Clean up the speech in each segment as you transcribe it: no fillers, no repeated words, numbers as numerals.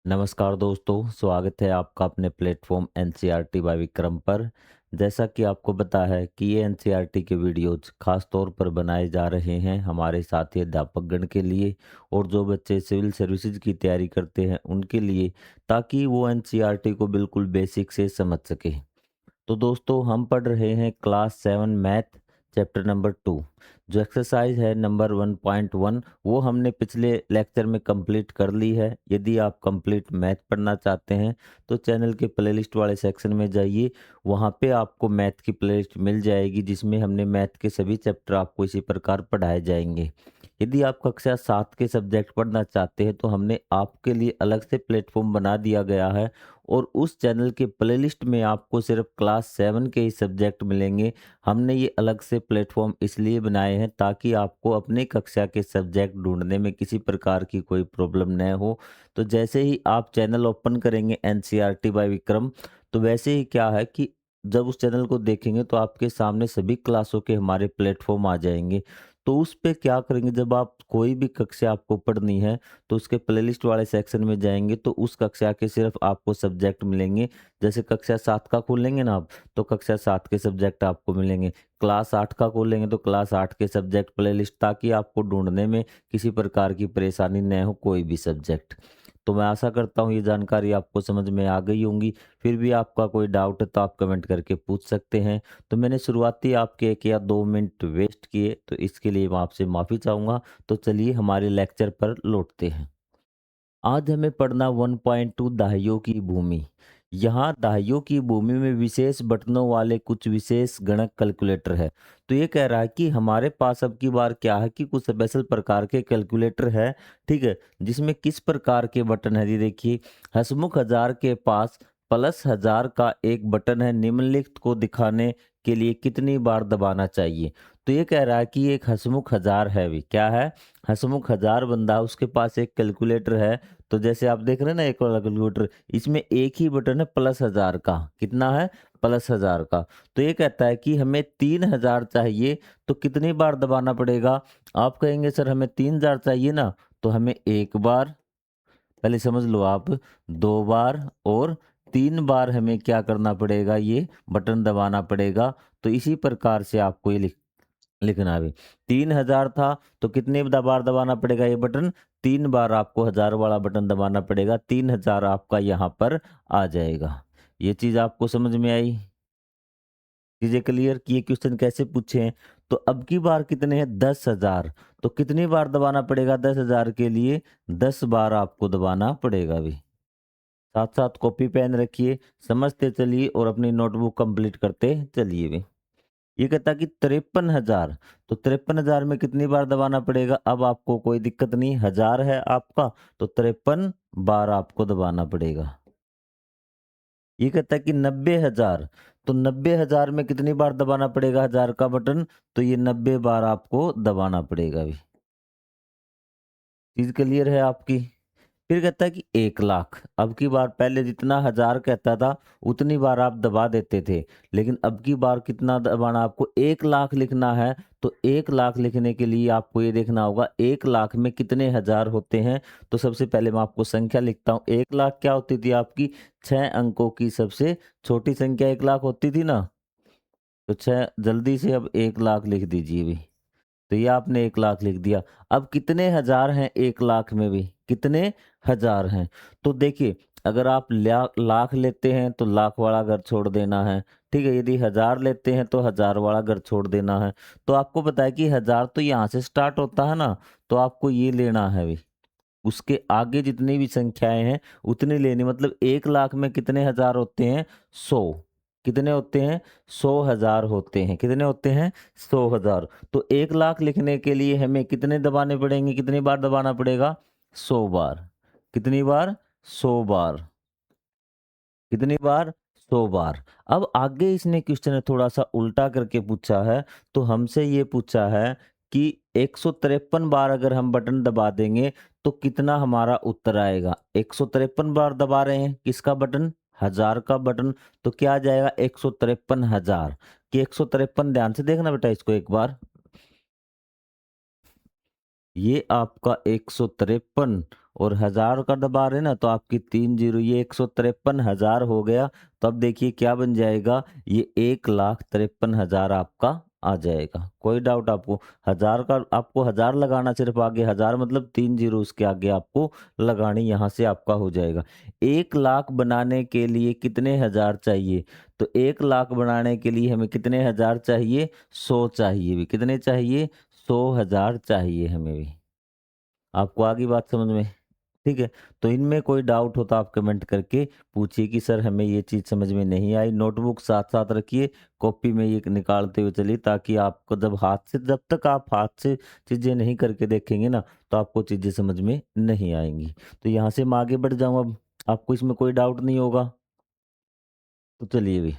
नमस्कार दोस्तों, स्वागत है आपका अपने प्लेटफॉर्म एनसीईआरटी बाय विक्रम पर। जैसा कि आपको पता है कि ये एनसीईआरटी के वीडियोज़ ख़ास तौर पर बनाए जा रहे हैं हमारे साथी अध्यापकगण के लिए और जो बच्चे सिविल सर्विसेज की तैयारी करते हैं उनके लिए, ताकि वो एनसीईआरटी को बिल्कुल बेसिक से समझ सकें। तो दोस्तों हम पढ़ रहे हैं क्लास 7 मैथ चैप्टर नंबर 2। जो एक्सरसाइज है नंबर 1.1 वो हमने पिछले लेक्चर में कंप्लीट कर ली है। यदि आप कंप्लीट मैथ पढ़ना चाहते हैं तो चैनल के प्लेलिस्ट वाले सेक्शन में जाइए, वहाँ पे आपको मैथ की प्लेलिस्ट मिल जाएगी जिसमें हमने मैथ के सभी चैप्टर आपको इसी प्रकार पढ़ाए जाएंगे। यदि आप कक्षा 7 के सब्जेक्ट पढ़ना चाहते हैं तो हमने आपके लिए अलग से प्लेटफॉर्म बना दिया गया है और उस चैनल के प्लेलिस्ट में आपको सिर्फ क्लास 7 के ही सब्जेक्ट मिलेंगे। हमने ये अलग से प्लेटफॉर्म इसलिए बनाए हैं ताकि आपको अपनी कक्षा के सब्जेक्ट ढूंढने में किसी प्रकार की कोई प्रॉब्लम न हो। तो जैसे ही आप चैनल ओपन करेंगे एनसीईआरटी बाय विक्रम, तो वैसे ही क्या है कि जब उस चैनल को देखेंगे तो आपके सामने सभी क्लासों के हमारे प्लेटफॉर्म आ जाएंगे। तो उस पे क्या करेंगे, जब आप कोई भी कक्षा आपको पढ़नी है तो उसके प्लेलिस्ट वाले सेक्शन में जाएंगे तो उस कक्षा के सिर्फ आपको सब्जेक्ट मिलेंगे। जैसे कक्षा 7 का खोलेंगे ना आप, तो कक्षा 7 के सब्जेक्ट आपको मिलेंगे। क्लास 8 का खोलेंगे तो क्लास 8 के सब्जेक्ट प्लेलिस्ट, ताकि आपको ढूंढने में किसी प्रकार की परेशानी न हो कोई भी सब्जेक्ट। तो मैं आशा करता हूँ ये जानकारी आपको समझ में आ गई होंगी। फिर भी आपका कोई डाउट है तो आप कमेंट करके पूछ सकते हैं। तो मैंने शुरुआती आपके 1 या 2 मिनट वेस्ट किए, तो इसके लिए मैं आपसे माफ़ी चाहूँगा। तो चलिए हमारे लेक्चर पर लौटते हैं। आज हमें पढ़ना 1.2 दहाइयों की भूमि। यहाँ दहाइयों की भूमि में विशेष बटनों वाले कुछ विशेष गणक कैलकुलेटर है। तो ये कह रहा है कि हमारे पास अब की बार क्या है कि कुछ स्पेशल प्रकार के कैलकुलेटर है, ठीक है, जिसमें किस प्रकार के बटन है। ये देखिए, हसमुख हजार के पास प्लस हजार का एक बटन है, निम्नलिखित को दिखाने के लिए कितनी बार दबाना चाहिए। तो ये कह रहा है कि एक हसमुख हजार है, भी क्या है, हसमुख हजार बंदा है, उसके पास एक कैलकुलेटर है। तो जैसे आप देख रहे हैं ना एक वाला कैलकुलेटर, इसमें एक ही बटन है प्लस हजार का, कितना है, प्लस हजार का। तो ये कहता है कि हमें 3000 चाहिए, तो कितनी बार दबाना पड़ेगा। आप कहेंगे सर हमें 3000 चाहिए ना, तो हमें एक बार, पहले समझ लो आप, दो बार और तीन बार हमें क्या करना पड़ेगा, ये बटन दबाना पड़ेगा। तो इसी प्रकार से आपको ये लिखना भी, 3000 था तो कितने बार दबाना पड़ेगा ये बटन, 3 बार आपको हजार वाला बटन दबाना पड़ेगा। 3000 आपका यहाँ पर आ जाएगा। ये चीज आपको समझ में आई, चीजें क्लियर कि ये क्वेश्चन कैसे पूछे हैं। तो अब की बार कितने हैं, 10,000, तो कितनी बार दबाना पड़ेगा 10,000 के लिए, 10 बार आपको दबाना पड़ेगा भी। साथ साथ कॉपी पेन रखिए, समझते चलिए और अपनी नोटबुक कंप्लीट करते चलिए भी। ये कहता कि 53,000, तो 53,000 में कितनी बार दबाना पड़ेगा। अब आपको कोई दिक्कत नहीं, हजार है आपका, तो 53 बार आपको दबाना पड़ेगा। ये कहता है कि 90,000, तो 90,000 में कितनी बार दबाना पड़ेगा हजार का बटन, तो ये 90 बार आपको दबाना पड़ेगा भी। चीज क्लियर है आपकी। फिर कहता है कि 1 लाख, अब की बार पहले जितना हजार कहता था उतनी बार आप दबा देते थे, लेकिन अब की बार कितना दबाना, आपको 1 लाख लिखना है। तो 1 लाख लिखने के लिए आपको ये देखना होगा 1 लाख में कितने हजार होते हैं। तो सबसे पहले मैं आपको संख्या लिखता हूँ। 1 लाख क्या होती थी आपकी, 6 अंकों की सबसे छोटी संख्या 1 लाख होती थी ना। तो 6 जल्दी से अब 1 लाख लिख दीजिए भी। तो ये आपने 1 लाख लिख दिया। अब कितने हजार हैं 1 लाख में भी, कितने हजार हैं। तो देखिए, अगर आप लाख लेते हैं तो लाख वाला घर छोड़ देना है, ठीक है। यदि हजार लेते हैं तो हजार वाला घर छोड़ देना है। तो आपको पता है कि हजार तो यहाँ से स्टार्ट होता है ना, तो आपको ये लेना है भी। उसके आगे जितनी भी संख्याएं हैं उतनी लेनी, मतलब 1 लाख में कितने हजार होते हैं, 100। कितने होते हैं, 100,000 होते हैं। कितने होते हैं, 100,000। तो 1 लाख लिखने के लिए हमें कितने दबाने पड़ेंगे, कितनी बार दबाना पड़ेगा, 100 बार। कितनी बार, 100 बार। कितनी बार, 100 बार। अब आगे इसने क्वेश्चन थोड़ा सा उल्टा करके पूछा है। तो हमसे ये पूछा है कि 153 बार अगर हम बटन दबा देंगे तो कितना हमारा उत्तर आएगा। 153 बार दबा रहे हैं किसका बटन, हजार का बटन। तो क्या आ जाएगा, 153,000 कि 153, ध्यान से देखना बेटा इसको एक बार। ये आपका 153 और 1000 का दबा रहे ना, तो आपकी 3 जीरो, ये 153,000 हो गया। तो अब देखिए क्या बन जाएगा, ये 1,53,000 आपका आ जाएगा। कोई डाउट आपको? 1000 का आपको 1000 लगाना, सिर्फ आगे 1000 मतलब 3 जीरो उसके आगे आपको लगानी, यहाँ से आपका हो जाएगा। 1,00,000 बनाने के लिए कितने हज़ार चाहिए? तो 1,00,000 बनाने के लिए हमें कितने हज़ार चाहिए? 100 चाहिए भी। कितने चाहिए? 100,000 चाहिए हमें भी। आपको आ गई बात समझ में? ठीक है, तो इनमें कोई डाउट हो तो आप कमेंट करके पूछिए कि सर हमें ये चीज़ समझ में नहीं आई। नोटबुक साथ-साथ रखिए, कॉपी में ये निकालते हुए चलिए, ताकि आपको जब तक आप हाथ से चीज़ें नहीं करके देखेंगे ना, तो आपको चीज़ें समझ में नहीं आएँगी। तो यहाँ से मैं आगे बढ़ जाऊँ अब, आपको इसमें कोई डाउट नहीं होगा? तो चलिए भी।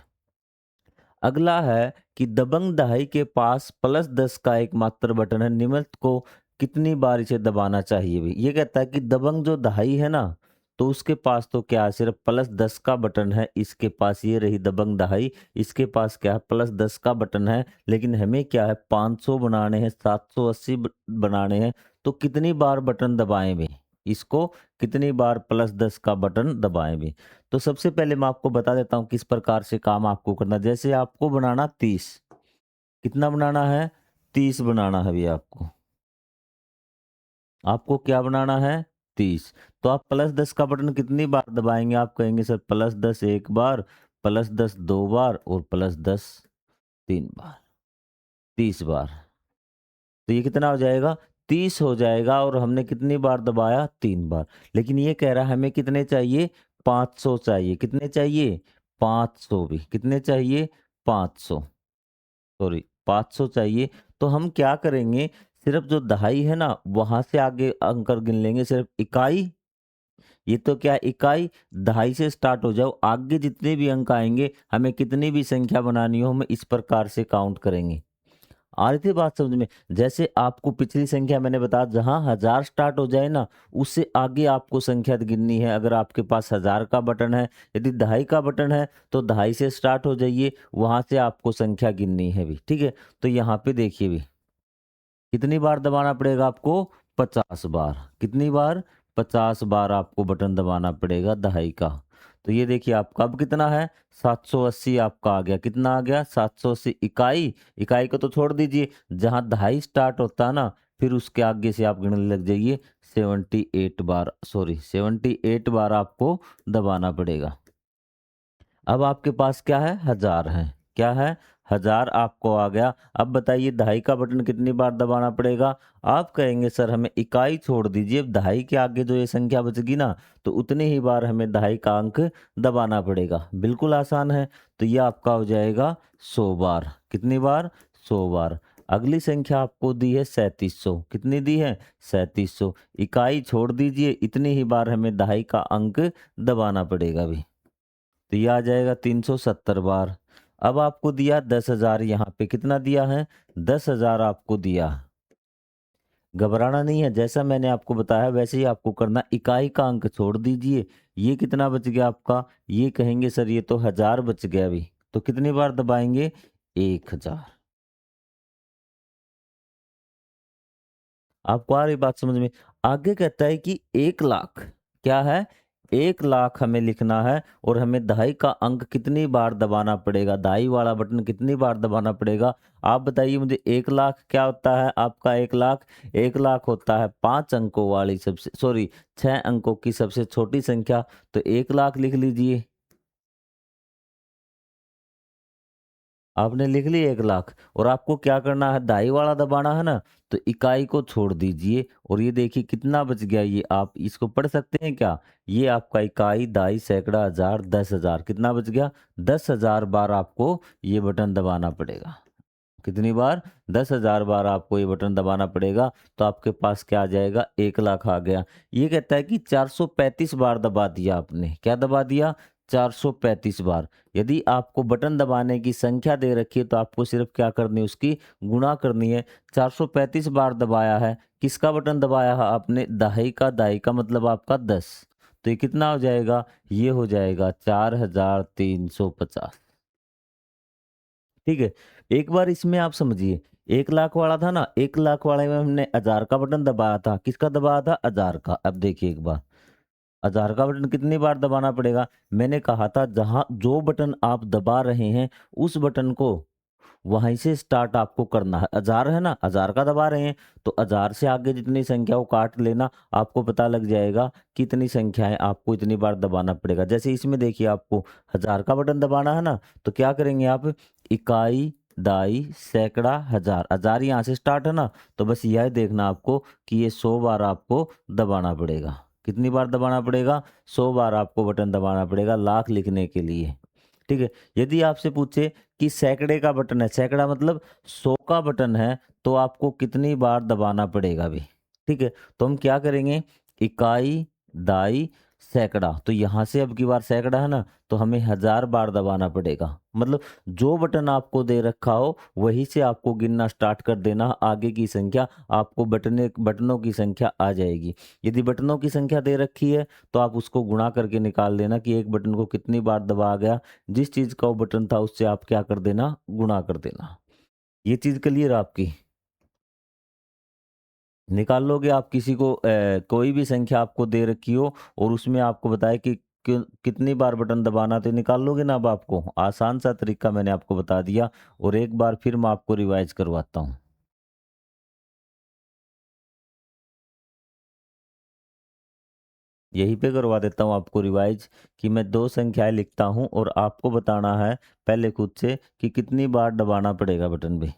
अगला है कि दबंग दहाई के पास +10 का एकमात्र बटन है, निम्न को कितनी बार इसे दबाना चाहिए भी? ये कहता है कि दबंग जो दहाई है ना, तो उसके पास तो क्या है, सिर्फ +10 का बटन है। इसके पास ये रही दबंग दहाई, इसके पास क्या है, +10 का बटन है। लेकिन हमें क्या है, 500 बनाने हैं, 780 बनाने हैं। तो कितनी बार बटन दबाएं भी इसको, कितनी बार +10 का बटन दबाएं भी? तो सबसे पहले मैं आपको बता देता हूँ किस प्रकार से काम आपको करना है। जैसे आपको बनाना 30, कितना बनाना है? 30 बनाना है भैया आपको। आपको क्या बनाना है? 30। तो आप +10 का बटन कितनी बार दबाएँगे? आप कहेंगे सर +10 1 बार, +10 2 बार और +10 3 बार, 30 बार। तो ये कितना हो जाएगा? 30 हो जाएगा, और हमने कितनी बार दबाया? 3 बार। लेकिन ये कह रहा है हमें कितने चाहिए? 500 चाहिए। कितने चाहिए? 500 भी। कितने चाहिए? 500, सॉरी 500 चाहिए। तो हम क्या करेंगे, सिर्फ़ जो दहाई है ना, वहाँ से आगे अंक गिन लेंगे, सिर्फ़ इकाई, ये तो क्या है, इकाई, दहाई से स्टार्ट हो जाओ, आगे जितने भी अंक आएँगे, हमें कितनी भी संख्या बनानी हो, हम इस प्रकार से काउंट करेंगे। आ रही थी बात समझ में? जैसे आपको पिछली संख्या मैंने बताया, जहाँ 1000 स्टार्ट हो जाए ना, उससे आगे आपको संख्या गिननी है। अगर आपके पास 1000 का बटन है, यदि दहाई का बटन है, तो दहाई से स्टार्ट हो जाइए, वहाँ से आपको संख्या गिननी है भी, ठीक है? तो यहाँ पे देखिए भी, कितनी बार दबाना पड़ेगा आपको? 50 बार। कितनी बार? 50 बार आपको बटन दबाना पड़ेगा दहाई का। तो ये देखिए आपका अब कितना है? 780 आपका आ गया। कितना आ गया? 780 इकाई। इकाई को तो छोड़ दीजिए, जहाँ दहाई स्टार्ट होता है ना, फिर उसके आगे से आप गिनने लग जाइए, 78 बार, सॉरी 78 बार आपको दबाना पड़ेगा। अब आपके पास क्या है? 1000 है। क्या है? 1000 आपको आ गया। अब बताइए दहाई का बटन कितनी बार दबाना पड़ेगा? आप कहेंगे सर हमें इकाई छोड़ दीजिए, दहाई के आगे जो ये संख्या बचेगी ना, तो उतनी ही बार हमें दहाई का अंक दबाना पड़ेगा। बिल्कुल आसान है। तो ये आपका हो जाएगा 100 बार। कितनी बार? 100 बार। अगली संख्या आपको दी है 3700। कितनी दी है? 3700। इकाई छोड़ दीजिए, इतनी ही बार हमें दहाई का अंक दबाना पड़ेगा भी। तो ये आ जाएगा 370 बार। अब आपको दिया 10,000, यहाँ पे कितना दिया है? 10,000 आपको दिया। घबराना नहीं है, जैसा मैंने आपको बताया वैसे ही आपको करना। इकाई का अंक छोड़ दीजिए। ये कितना बच गया आपका? ये कहेंगे सर ये तो 1000 बच गया अभी। तो कितनी बार दबाएंगे? 1000। आपको आ रही बात समझ में? आगे कहता है कि 1,00,000, क्या है? 1,00,000 हमें लिखना है, और हमें दहाई का अंक कितनी बार दबाना पड़ेगा? दहाई वाला बटन कितनी बार दबाना पड़ेगा? आप बताइए मुझे। 1,00,000 क्या होता है आपका? 1,00,000, 1,00,000 होता है 5 अंकों वाली सबसे, सॉरी 6 अंकों की सबसे छोटी संख्या। तो 1,00,000 लिख लीजिए। आपने लिख ली 1,00,000, और आपको क्या करना है? दाई वाला दबाना है ना, तो इकाई को छोड़ दीजिए, और ये देखिए कितना बच गया। ये आप इसको पढ़ सकते हैं क्या? ये आपका इकाई, दाई, सैकड़ा, हजार, 10,000, कितना बच गया? 10,000 बार आपको ये बटन दबाना पड़ेगा। कितनी बार? 10,000 बार आपको ये बटन दबाना पड़ेगा। तो आपके पास क्या आ जाएगा? 1,00,000 आ गया। ये कहता है कि 435 बार दबा दिया आपने। क्या दबा दिया? 435 बार। यदि आपको बटन दबाने की संख्या दे रखी है, तो आपको सिर्फ क्या करनी है? उसकी गुणा करनी है। 435 बार दबाया है। किसका बटन दबाया है आपने? दहाई का। दहाई का मतलब आपका 10। तो ये कितना हो जाएगा? ये हो जाएगा 4350। ठीक है। एक बार इसमें आप समझिए, 1 लाख वाला था ना, 1 लाख वाले में हमने 1000 का बटन दबाया था। किसका दबाया था? 1000 का। अब देखिए एक बार, 1000 का बटन कितनी बार दबाना पड़ेगा? मैंने कहा था जहाँ जो बटन आप दबा रहे हैं, उस बटन को वहीं से स्टार्ट आपको करना है। 1000 है ना, 1000 का दबा रहे हैं, तो 1000 से आगे जितनी संख्या को काट लेना, आपको पता लग जाएगा कितनी संख्याएँ आपको इतनी बार दबाना पड़ेगा। जैसे इसमें देखिए आपको 1000 का बटन दबाना है ना, तो क्या करेंगे आप? इकाई, दाई, सैकड़ा, हज़ार। 1000 यहाँ से स्टार्ट है ना, तो बस यह देखना आपको कि ये 100 बार आपको दबाना पड़ेगा। कितनी बार दबाना पड़ेगा? 100 बार आपको बटन दबाना पड़ेगा लाख लिखने के लिए। ठीक है? यदि आपसे पूछे कि सैकड़े का बटन है, सैकड़ा मतलब 100 का बटन है, तो आपको कितनी बार दबाना पड़ेगा अभी? ठीक है? तो हम क्या करेंगे? इकाई, दाई, सैकड़ा, तो यहाँ से अब की बार सैकड़ा है ना, तो हमें 1000 बार दबाना पड़ेगा। मतलब जो बटन आपको दे रखा हो, वहीं से आपको गिनना स्टार्ट कर देना, आगे की संख्या आपको बटनों की संख्या आ जाएगी। यदि बटनों की संख्या दे रखी है, तो आप उसको गुणा करके निकाल लेना कि एक बटन को कितनी बार दबाया गया। जिस चीज़ का वो बटन था उससे आप क्या कर देना? गुणा कर देना। ये चीज़ क्लियर है आपकी? निकाल लोगे आप किसी को कोई भी संख्या आपको दे रखी हो और उसमें आपको बताया कि कितनी बार बटन दबाना, तो निकाल लोगे ना अब आपको? आसान सा तरीका मैंने आपको बता दिया और एक बार फिर मैं आपको रिवाइज़ करवाता हूँ। यहीं पे करवा देता हूँ आपको रिवाइज़ कि मैं 2 संख्याएँ लिखता हूँ और आपको बताना है पहले खुद से कि कितनी बार दबाना पड़ेगा बटन पे।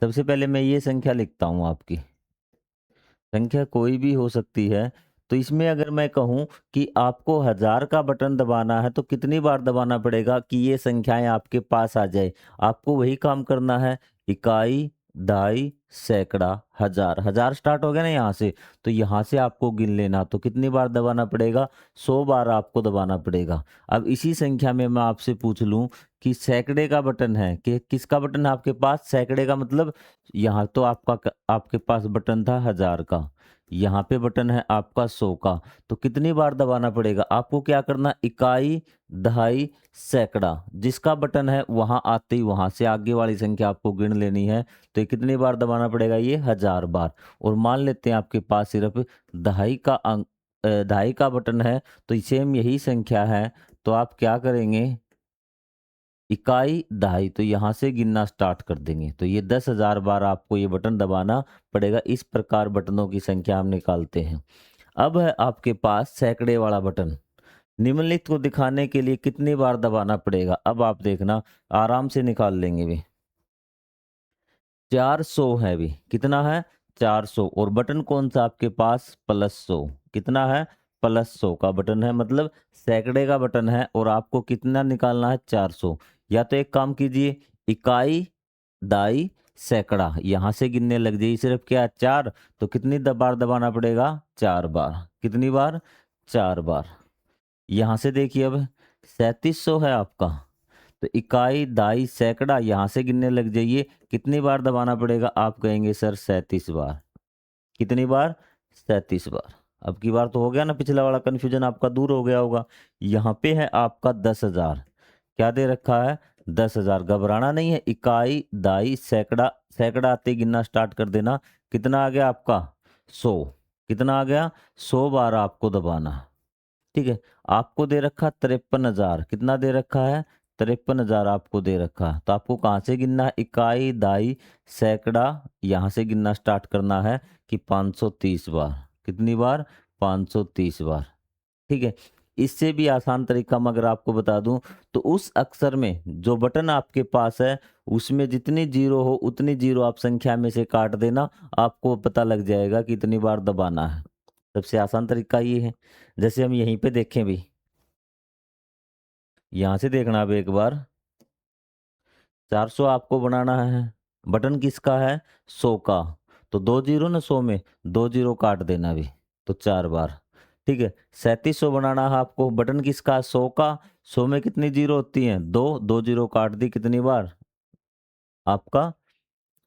सबसे पहले मैं ये संख्या लिखता हूँ आपकी। संख्या कोई भी हो सकती है। तो इसमें अगर मैं कहूँ कि आपको 1000 का बटन दबाना है, तो कितनी बार दबाना पड़ेगा कि ये संख्याएँ आपके पास आ जाए? आपको वही काम करना है, इकाई, दाई, सैकड़ा, हज़ार। 1000 स्टार्ट हो गया ना यहाँ से, तो यहाँ से आपको गिन लेना, तो कितनी बार दबाना पड़ेगा? 100 बार आपको दबाना पड़ेगा। अब इसी संख्या में मैं आपसे पूछ लूँ कि सैकड़े का बटन है, कि किसका बटन है आपके पास? सैकड़े का मतलब यहाँ तो आपके पास बटन था 1000 का, यहाँ पे बटन है आपका 100 का, तो कितनी बार दबाना पड़ेगा? आपको क्या करना? इकाई, दहाई, सैकड़ा, जिसका बटन है वहाँ आते ही वहाँ से आगे वाली संख्या आपको गिन लेनी है। तो ये कितनी बार दबाना पड़ेगा? ये 1000 बार। और मान लेते हैं आपके पास सिर्फ दहाई का बटन है, तो सेम यही संख्या है, तो आप क्या करेंगे? इकाई, दहाई, तो यहाँ से गिनना स्टार्ट कर देंगे। तो ये 10,000 बार आपको ये बटन दबाना पड़ेगा। इस प्रकार बटनों की संख्या हम निकालते हैं। अब है आपके पास सैकड़े वाला बटन। निम्नलिखित को दिखाने के लिए कितनी बार दबाना पड़ेगा? अब आप देखना, आराम से निकाल लेंगे भी। 400 है अभी। कितना है? 400। और बटन कौन-सा आपके पास? +100। कितना है? +100 का बटन है, मतलब सैकड़े का बटन है और आपको कितना निकालना है? 400। या तो एक काम कीजिए, इकाई, दाई, सैकड़ा, यहाँ से गिनने लग जाइए सिर्फ क्या? 4। तो कितनी बार दबाना पड़ेगा? 4 बार। कितनी बार? 4 बार। यहाँ से देखिए अब 3700 है आपका। तो इकाई, दाई, सैकड़ा, यहाँ से गिनने लग जाइए। कितनी बार दबाना पड़ेगा? आप कहेंगे सर 37 बार। कितनी बार? 37 बार। अब की बार तो हो गया ना, पिछला वाला कन्फ्यूजन आपका दूर हो गया होगा। यहाँ पे है आपका 10,000। क्या दे रखा है? 10,000। घबराना नहीं है। इकाई, दाई, सैकड़ा, सैकड़ा आते ही गिनना स्टार्ट कर देना। कितना आ गया आपका? 100। कितना आ गया? 100 बार आपको दबाना। ठीक है? आपको दे रखा 53,000। कितना दे रखा है? 53,000 आपको दे रखा है। तो आपको कहाँ से गिनना है? इकाई, दाई, सैकड़ा, यहाँ से गिनना स्टार्ट करना है कि 530 बार। कितनी बार? 530 बार। ठीक है? इससे भी आसान तरीका मैं अगर आपको बता दूँ, तो उस अक्षर में जो बटन आपके पास है, उसमें जितनी ज़ीरो हो उतनी ज़ीरो आप संख्या में से काट देना, आपको पता लग जाएगा कि इतनी बार दबाना है। सबसे आसान तरीका ये है। जैसे हम यहीं पे देखें भी, यहाँ से देखना अब एक बार, 400 आपको बनाना है। बटन किसका है? 100 का। तो 2 ज़ीरो ना 100 में, 2 ज़ीरो काट देना अभी, तो 4 बार। ठीक है? 3700 बनाना है आपको। बटन किसका? 100 का। 100 में कितनी ज़ीरो होती हैं? 2, 2 ज़ीरो काट दी, कितनी बार? आपका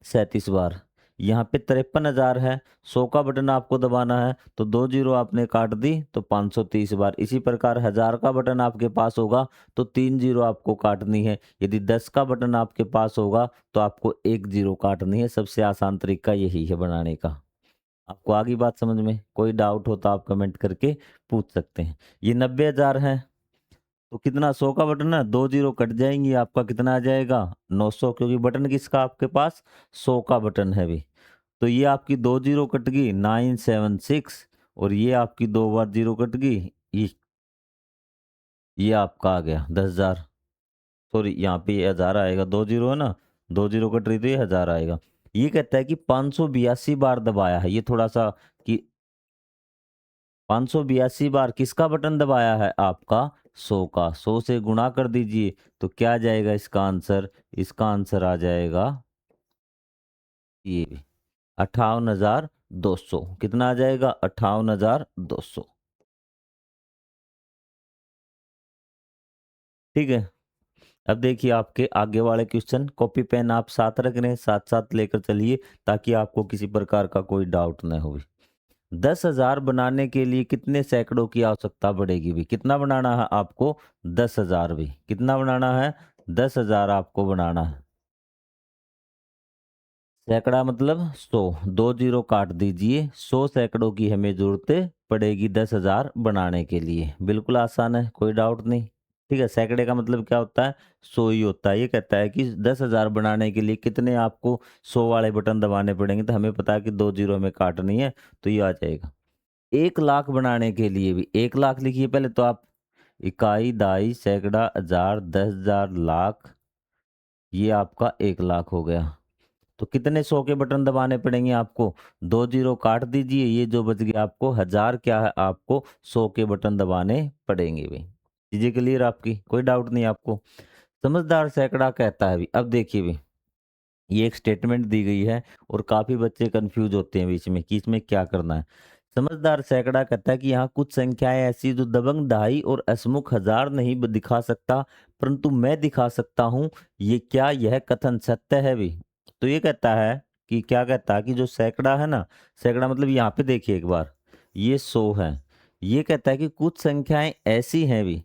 37 बार। यहाँ पे 53,000 है, 100 का बटन आपको दबाना है तो 2 जीरो आपने काट दी तो 530 बार। इसी प्रकार 1000 का बटन आपके पास होगा तो 3 जीरो आपको काटनी है। यदि 10 का बटन आपके पास होगा तो आपको 1 जीरो काटनी है। सबसे आसान तरीका यही है बनाने का। आपको आ गई बात समझ में? कोई डाउट हो तो आप कमेंट करके पूछ सकते हैं। ये 90,000 है तो कितना, 100 का बटन है, 2 जीरो कट जाएंगी, आपका कितना आ जाएगा 900, क्योंकि बटन किसका आपके पास 100 का बटन है भी। तो ये आपकी 2 जीरो कट गई 976, और ये आपकी 2 बार जीरो कट गई, ये आपका आ गया 10,000। सॉरी, यहाँ पे ये 1000 आएगा, 2 जीरो है ना, 2 जीरो कट रही तो ये 1000 आएगा। ये कहता है कि 582 बार दबाया है, ये थोड़ा सा कि 582 बार किसका बटन दबाया है, आपका 100 का। 100 से गुणा कर दीजिए तो क्या आ जाएगा इसका आंसर, इसका आंसर आ जाएगा ये 58,200। कितना आ जाएगा, 58,200। ठीक है। अब देखिए आपके आगे वाले क्वेश्चन, कॉपी पेन आप साथ रख रहे हैं, साथ साथ लेकर चलिए ताकि आपको किसी प्रकार का कोई डाउट न हो। 10,000 बनाने के लिए कितने सैकड़ों की आवश्यकता पड़ेगी भी? कितना बनाना है आपको, 10,000 भी। कितना बनाना है, 10,000 आपको बनाना है। सैकड़ा मतलब 100, 2 जीरो काट दीजिए, 100 सैकड़ों की हमें जरूरत पड़ेगी 10,000 बनाने के लिए। बिल्कुल आसान है, कोई डाउट नहीं। ठीक है, सैकड़े का मतलब क्या होता है, 100 ही होता है। ये कहता है कि 10,000 बनाने के लिए कितने आपको 100 वाले बटन दबाने पड़ेंगे, तो हमें पता है कि 2 जीरो हमें काटनी है, तो ये आ जाएगा। 1 लाख बनाने के लिए भी 1 लाख लिखिए पहले तो आप। इकाई, दाई, सैकड़ा, हजार, 10,000, लाख, ये आपका 1 लाख हो गया। तो कितने 100 के बटन दबाने पड़ेंगे आपको, 2 जीरो काट दीजिए, ये जो बच गया आपको 1000 क्या है, आपको 100 के बटन दबाने पड़ेंगे भी। चीजें क्लियर आपकी, कोई डाउट नहीं आपको? समझदार सैकड़ा कहता है भी, अब देखिए भी, ये एक स्टेटमेंट दी गई है और काफी बच्चे कंफ्यूज होते हैं बीच में कि इसमें क्या करना है। समझदार सैकड़ा कहता है कि यहाँ कुछ संख्याएं ऐसी जो दबंग दहाई और असमुख हजार नहीं दिखा सकता, परंतु मैं दिखा सकता हूँ। ये क्या यह कथन सत्य है भी? तो ये कहता है कि, क्या कहता है कि जो सैकड़ा है ना, सैकड़ा मतलब यहाँ पे देखिए एक बार, ये 100 है। ये कहता है कि कुछ संख्याएं ऐसी हैं भी,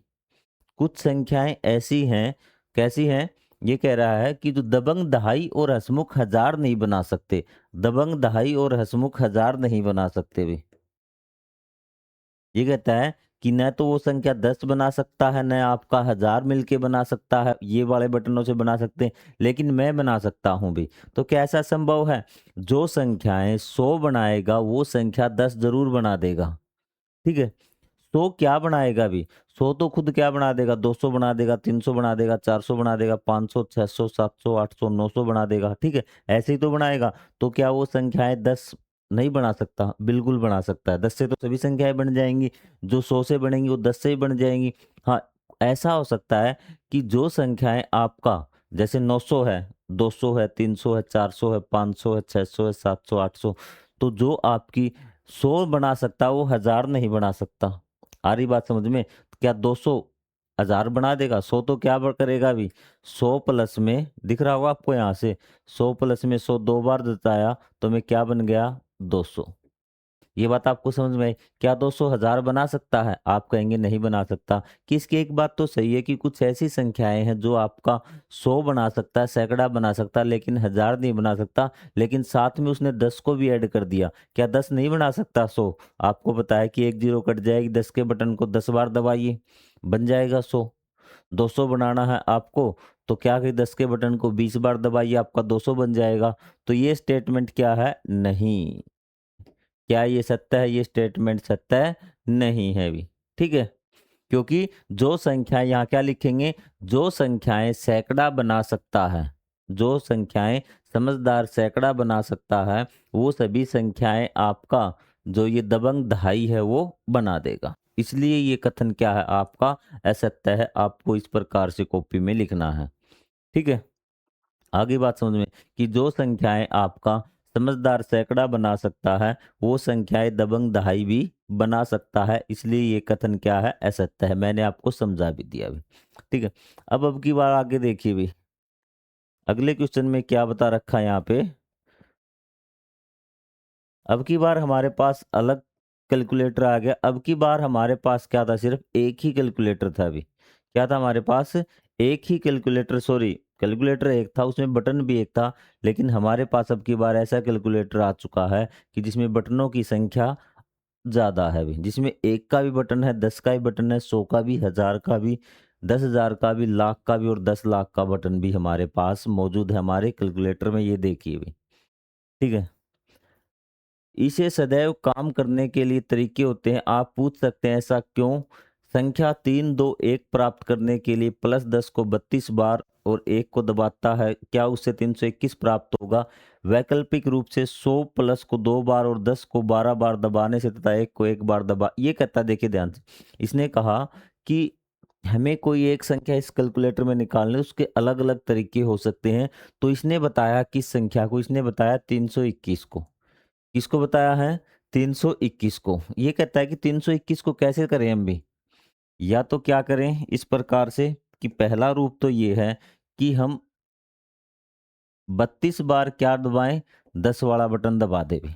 कुछ संख्याएं ऐसी हैं, कैसी हैं? ये कह रहा है कि जो दबंग दहाई और हंसमुख हजार नहीं बना सकते, दबंग दहाई और हंसमुख हजार नहीं बना सकते भी। ये कहता है कि न तो वो संख्या 10 बना सकता है, न आपका 1000 मिलके बना सकता है, ये वाले बटनों से बना सकते हैं, लेकिन मैं बना सकता हूं भी। तो कैसा संभव है? जो संख्याएं 100 बनाएगा वो संख्या 10 जरूर बना देगा। ठीक है, 100 क्या बनाएगा भी, 100 तो खुद क्या बना देगा, 200 बना देगा, 300 बना देगा, 400 बना देगा, 500, 600, 700, 800, 900 बना देगा। ठीक है, ऐसे ही तो बनाएगा। तो क्या वो संख्याएं 10 नहीं बना सकता? बिल्कुल बना सकता है। 10 से तो सभी संख्याएं बन जाएंगी, जो 100 से बनेंगी वो 10 से ही बन जाएंगी। हाँ, ऐसा हो सकता है कि जो संख्याएं आपका, जैसे 900 है, 200 है, 300 है, 400 है, 500 है, 600 है, 700, 800, तो जो आपकी 100 बना सकता है वो 1000 नहीं बना सकता। आ रही बात समझ में? क्या 200 1000 बना देगा? 100 तो क्या करेगा अभी, 100 प्लस में दिख रहा होगा आपको यहाँ से, 100 प्लस में 100 2 बार जताया तो मैं क्या बन गया, 200। ये बात आपको समझ में आई? क्या 200 1000 बना सकता है? आप कहेंगे नहीं बना सकता। कि इसकी एक बात तो सही है कि कुछ ऐसी संख्याएं हैं जो आपका 100 बना सकता है, सैकड़ा बना सकता है, लेकिन 1000 नहीं बना सकता। लेकिन साथ में उसने 10 को भी ऐड कर दिया। क्या 10 नहीं बना सकता 100? आपको पता है कि 1 जीरो कट जाएगी, 10 के बटन को 10 बार दबाइए, बन जाएगा 100। 200 बनाना है आपको, तो क्या कि 10 के बटन को 20 बार दबाइए, आपका 200 बन जाएगा। तो ये स्टेटमेंट क्या है, नहीं। क्या ये सत्य है? ये स्टेटमेंट सत्य नहीं है भी। ठीक है, क्योंकि जो संख्या यहाँ क्या लिखेंगे, जो संख्याएं सैकड़ा बना सकता है, जो संख्याएं समझदार सैकड़ा बना सकता है, वो सभी संख्याएं आपका जो ये दबंग दहाई है वो बना देगा। इसलिए ये कथन क्या है, आपका असत्य है। आपको इस प्रकार से कॉपी में लिखना है। ठीक है, आगे बात समझ में, कि जो संख्याएं आपका समझदार सैकड़ा बना सकता है, वो संख्याएं दबंग दहाई भी बना सकता है। इसलिए ये कथन क्या है, असत्य है। मैंने आपको समझा भी दिया भी। ठीक है, अब की बार आगे देखिए भी, अगले क्वेश्चन में क्या बता रखा है यहाँ पे, अब की बार हमारे पास अलग कैलकुलेटर आ गया। अब की बार हमारे पास क्या था, सिर्फ एक ही कैलकुलेटर था अभी। क्या था हमारे पास? एक ही कैलकुलेटर, सॉरी कैलकुलेटर एक था, उसमें बटन भी एक था। लेकिन हमारे पास अब की बार ऐसा कैलकुलेटर आ चुका है कि जिसमें बटनों की संख्या ज़्यादा है अभी, जिसमें 1 का भी बटन है, 10 का भी बटन है, 100 का भी, 1000 का भी, 10,000 का भी, लाख का भी और 10 लाख का बटन भी हमारे पास मौजूद है हमारे कैलकुलेटर में, ये देखिए अभी। ठीक है? इसे सदैव काम करने के लिए तरीके होते हैं। आप पूछ सकते हैं ऐसा क्यों? संख्या 3, 2, 1 प्राप्त करने के लिए +10 को 32 बार और 1 को दबाता है, क्या उससे 321 प्राप्त होगा? वैकल्पिक रूप से 100 प्लस को 2 बार और 10 को 12 बार दबाने से तथा 1 को 1 बार दबा, ये कहता है, देखिए ध्यान से। इसने कहा कि हमें कोई एक संख्या इस कैलकुलेटर में निकालनी है, उसके अलग-अलग तरीके हो सकते हैं। तो इसने बताया किस संख्या को? इसने बताया 321 को। किसको बताया है? 321 को। ये कहता है कि 321 को कैसे करें हम भी? या तो क्या करें इस प्रकार से कि पहला रूप तो ये है कि हम 32 बार क्या दबाएँ? 10 वाला बटन दबा दें भी।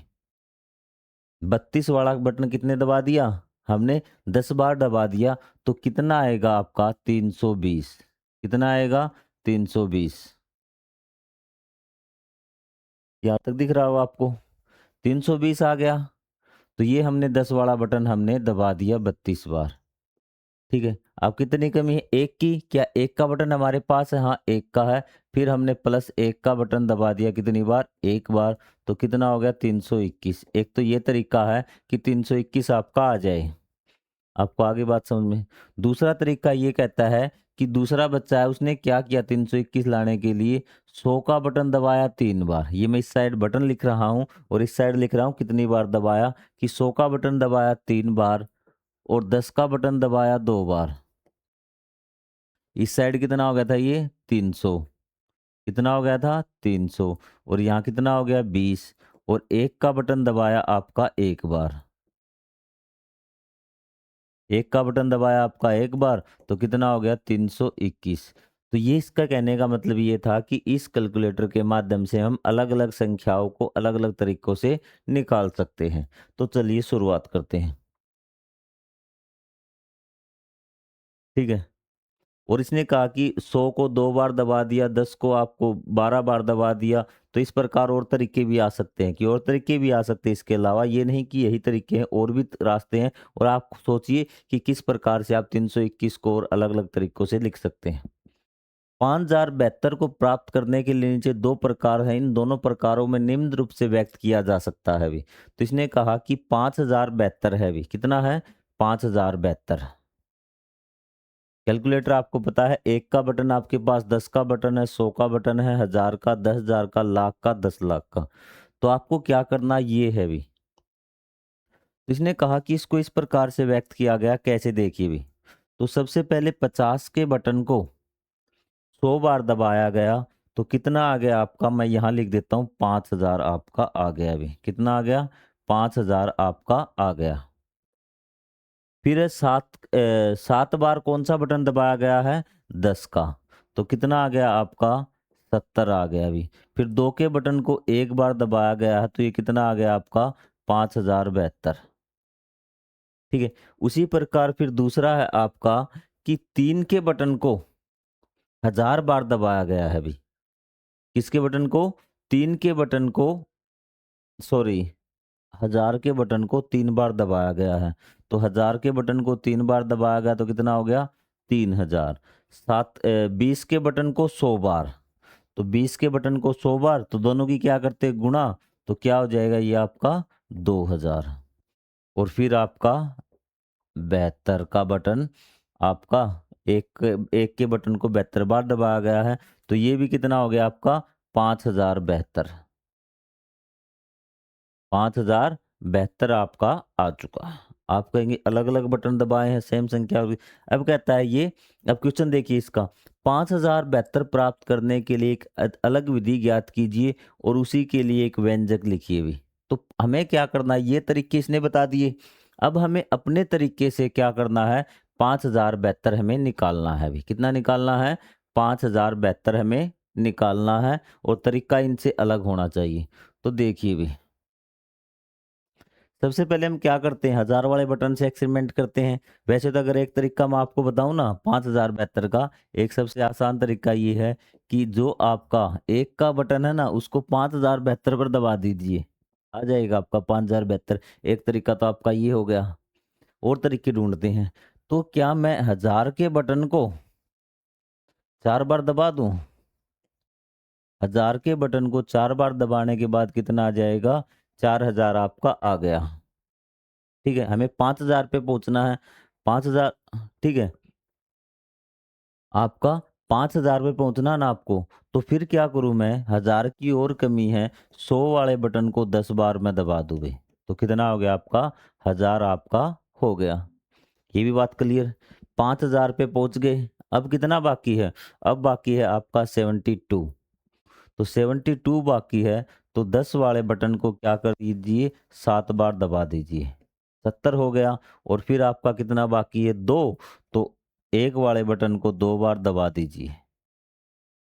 32 वाला बटन कितने दबा दिया? हमने 10 बार दबा दिया, तो कितना आएगा आपका? 320। कितना आएगा? 320। यहाँ तक दिख रहा होगा आपको? 320 आ गया। तो ये हमने 10 वाला बटन हमने दबा दिया 32 बार। ठीक है। अब कितनी कमी है? 1 की। क्या 1 का बटन हमारे पास है? हाँ, 1 का है। फिर हमने +1 का बटन दबा दिया कितनी बार? 1 बार। तो कितना हो गया? 321। एक तो ये तरीका है कि 321 आपका आ जाए। आपको आगे बात समझ में? दूसरा तरीका ये कहता है कि दूसरा बच्चा है, उसने क्या किया 321 लाने के लिए? 100 का बटन दबाया 3 बार। ये मैं इस साइड बटन लिख रहा हूँ और इस साइड लिख रहा हूँ कितनी बार दबाया, कि 100 का बटन दबाया 3 बार और 10 का बटन दबाया 2 बार। इस साइड कितना हो गया था ये? 300। कितना हो गया था? 300। और यहाँ कितना हो गया? 20। और 1 का बटन दबाया आपका 1 बार। 1 का बटन दबाया आपका 1 बार, तो कितना हो गया? 321। तो ये इसका कहने का मतलब ये था कि इस कैलकुलेटर के माध्यम से हम अलग-अलग संख्याओं को अलग-अलग तरीकों से निकाल सकते हैं। तो चलिए शुरुआत करते हैं। ठीक है? और इसने कहा कि 100 को 2 बार दबा दिया, 10 को आपको 12 बार दबा दिया, तो इस प्रकार और तरीके भी आ सकते हैं, कि और तरीके भी आ सकते हैं इसके अलावा, ये नहीं कि यही तरीके हैं, और भी रास्ते हैं। और आप सोचिए कि किस प्रकार से आप 321 को और अलग-अलग तरीकों से लिख सकते हैं। 5072 को प्राप्त करने के लिए नीचे 2 प्रकार हैं, इन दोनों प्रकारों में निम्न रूप से व्यक्त किया जा सकता है अभी। तो इसने कहा कि 5072 है अभी, कितना है? 5072। कैलकुलेटर आपको पता है, 1 का बटन आपके पास, 10 का बटन है, 100 का बटन है, 1000 का, 10,000 का, लाख का, 10 लाख का। तो आपको क्या करना ये है भी। तो इसने कहा कि इसको इस प्रकार से व्यक्त किया गया, कैसे देखिए भी। तो सबसे पहले 50 के बटन को 100 बार दबाया गया, तो कितना आ गया आपका? मैं यहाँ लिख देता हूँ, 5000 आपका आ गया अभी। कितना आ गया? 5000 आपका आ गया। फिर 7 बार कौन सा बटन दबाया गया है? 10 का। तो कितना आ गया आपका? 70 आ गया अभी। फिर 2 के बटन को 1 बार दबाया गया है, तो ये कितना आ गया आपका? 5072। ठीक है। उसी प्रकार फिर दूसरा है आपका कि 3 के बटन को 1000 बार दबाया गया है अभी। किसके बटन को? 3 के बटन को, सॉरी, 1000 के बटन को 3 बार दबाया गया है। तो 1000 के बटन को 3 बार दबाया गया, तो कितना हो गया? 3000। 20 के बटन को 100 बार। तो 20 के बटन को 100 बार, तो दोनों की क्या करते हैं? गुणा। तो क्या हो जाएगा ये आपका? 2000। और फिर आपका 72 का बटन आपका, एक एक के बटन को 72 बार दबाया गया है, तो ये भी कितना हो गया आपका? 5072। 5072 आपका आ चुका। आप कहेंगे अलग-अलग बटन दबाए हैं, सेम संख्या हुई। अब कहता है ये, अब क्वेश्चन देखिए इसका, 5072 प्राप्त करने के लिए एक अलग विधि ज्ञात कीजिए और उसी के लिए एक व्यंजक लिखिए भी। तो हमें क्या करना है, ये तरीके इसने बता दिए। अब हमें अपने तरीके से क्या करना है? 5072 हमें निकालना है अभी। कितना निकालना है? 5072 हमें निकालना है, और तरीका इनसे अलग होना चाहिए। तो देखिए भी, सबसे पहले हम क्या करते हैं, 1000 वाले बटन से एक्सपेरिमेंट करते हैं। वैसे तो अगर एक तरीका मैं आपको बताऊँ ना 5072 का, एक सबसे आसान तरीका ये है कि जो आपका 1 का बटन है ना उसको 5072 पर दबा दीजिए, आ जाएगा आपका 5072। एक तरीका तो आपका ये हो गया। और तरीके ढूँढते हैं। तो क्या मैं 1000 के बटन को 4 बार दबा दूँ? 1000 के बटन को 4 बार दबाने के बाद कितना आ जाएगा? 4000 आपका आ गया। ठीक है? हमें 5000 पे पहुँचना है। 5000, ठीक है? आपका 5000 पे पहुँचना है ना आपको, तो फिर क्या करूँ मैं, 1000 की और कमी है, 100 वाले बटन को 10 बार मैं दबा दूँ बे। तो कितना हो गया आपका? 1000 आपका हो गया। ये भी बात क्लियर। 5000 पे पहुँच गए, अब कितना बाकी है? अब बाकी है आपका 72। तो 72 बाकी है, तो 10 वाले बटन को क्या कर दीजिए, 7 बार दबा दीजिए। 70 हो गया। और फिर आपका कितना बाकी है? 2। तो 1 वाले बटन को 2 बार दबा दीजिए।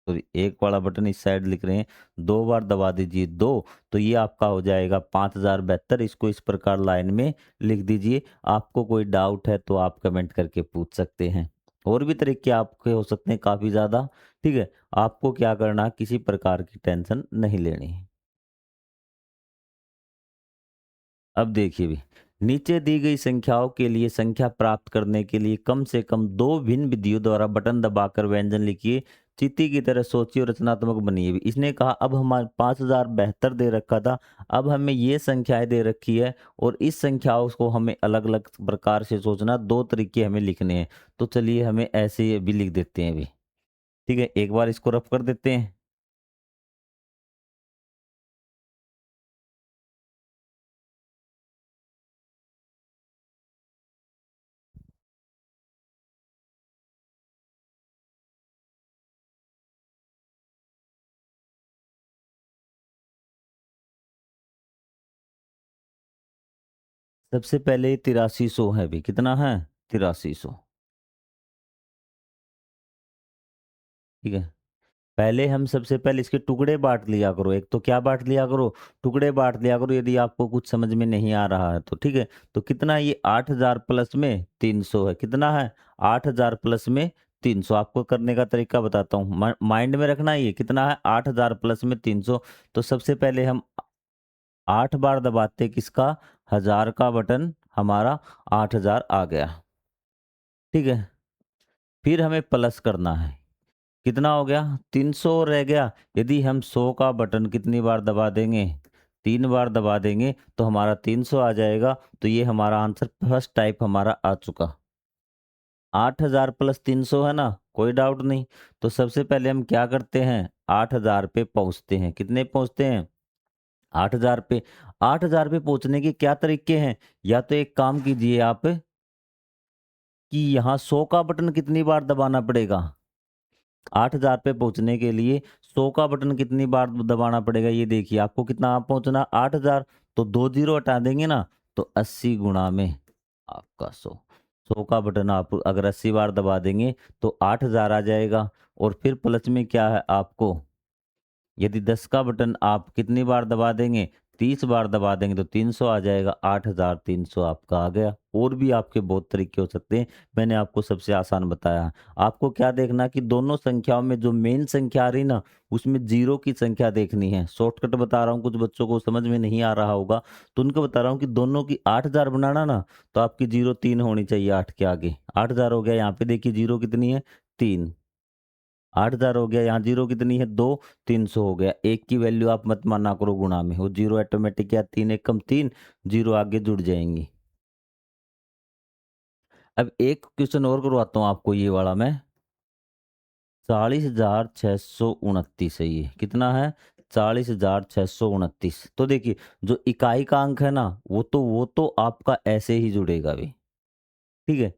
तो 1 वाला बटन इस साइड लिख रहे हैं, 2 बार दबा दीजिए 2, तो ये आपका हो जाएगा 5072। इसको इस प्रकार लाइन में लिख दीजिए। आपको कोई डाउट है तो आप कमेंट करके पूछ सकते हैं। और भी तरीके आपके हो सकते हैं काफ़ी ज़्यादा, ठीक है? आपको क्या करना है, किसी प्रकार की टेंशन नहीं लेनी है। अब देखिए भी, नीचे दी गई संख्याओं के लिए संख्या प्राप्त करने के लिए कम से कम 2 भिन्न विधियों द्वारा बटन दबाकर व्यंजन लिखिए। चींटी की तरह सोचिए और रचनात्मक बनिए भी। इसने कहा अब हमारे 5072 दे रखा था, अब हमें ये संख्याएँ दे रखी है और इस संख्याओं को हमें अलग-अलग प्रकार से सोचना, 2 तरीके हमें लिखने हैं। तो चलिए हमें ऐसे भी लिख देते हैं अभी। ठीक है, एक बार इसको रफ कर देते हैं। सबसे पहले 8300 है अभी, कितना है? 8300, ठीक है? पहले हम सबसे पहले इसके टुकड़े बाँट लिया करो। एक तो क्या बाँट लिया करो? टुकड़े बाँट लिया करो यदि आपको कुछ समझ में नहीं आ रहा है तो, ठीक है? तो कितना ये 8000 प्लस में 300 है। कितना है? 8000 प्लस में 300। आपको करने का तरीका बताता हूँ। माइंड में रखना ये कितना है? 8000 प्लस में 300। तो सबसे पहले हम 8 बार दबाते किसका? 1000 का बटन, हमारा 8000 आ गया। ठीक है? फिर हमें प्लस करना है। कितना हो गया? 300 रह गया। यदि हम 100 का बटन कितनी बार दबा देंगे? 3 बार दबा देंगे तो हमारा 300 आ जाएगा। तो ये हमारा आंसर फर्स्ट टाइप हमारा आ चुका। 8000 प्लस 300 है ना? कोई डाउट नहीं। तो सबसे पहले हम क्या करते हैं? 8000 पे पहुँचते हैं। कितने पहुँचते हैं? 8000 पे। 8000 पे पहुँचने के क्या तरीके हैं? या तो एक काम कीजिए आप कि यहाँ 100 का बटन कितनी बार दबाना पड़ेगा? 8000 पे पहुँचने के लिए 100 का बटन कितनी बार दबाना पड़ेगा ये देखिए। आपको कितना पहुँचना 8000, तो 2 ज़ीरो हटा देंगे ना, तो 80 गुणा में आपका 100। 100 का बटन आप अगर 80 बार दबा देंगे तो 8000 आ जाएगा। और फिर प्लस में क्या है आपको, यदि 10 का बटन आप कितनी बार दबा देंगे? 30 बार दबा देंगे तो 300 आ जाएगा। 8300 आपका आ गया। और भी आपके बहुत तरीके हो सकते हैं, मैंने आपको सबसे आसान बताया। आपको क्या देखना कि दोनों संख्याओं में जो मेन संख्या आ रही ना, उसमें जीरो की संख्या देखनी है। शॉर्टकट बता रहा हूँ, कुछ बच्चों को समझ में नहीं आ रहा होगा, तो उनको बता रहा हूँ कि दोनों की 8000 बनाना ना, तो आपकी जीरो 3 होनी चाहिए 8 के आगे। 8000 हो गया, यहाँ पे देखिए जीरो कितनी है? 3। 8000 हो गया, यहाँ जीरो कितनी है? 2। 300 हो गया। एक की वैल्यू आप मत माना करो गुणा में, वो जीरो ऑटोमेटिक, या 3 एकम 3, जीरो आगे जुड़ जाएंगी। अब एक क्वेश्चन और करवाता हूँ आपको, ये वाला मैं। 40,629 है ये। कितना है? 40,629। तो देखिए, जो इकाई का अंक है ना, वो तो आपका ऐसे ही जुड़ेगा भी। ठीक है?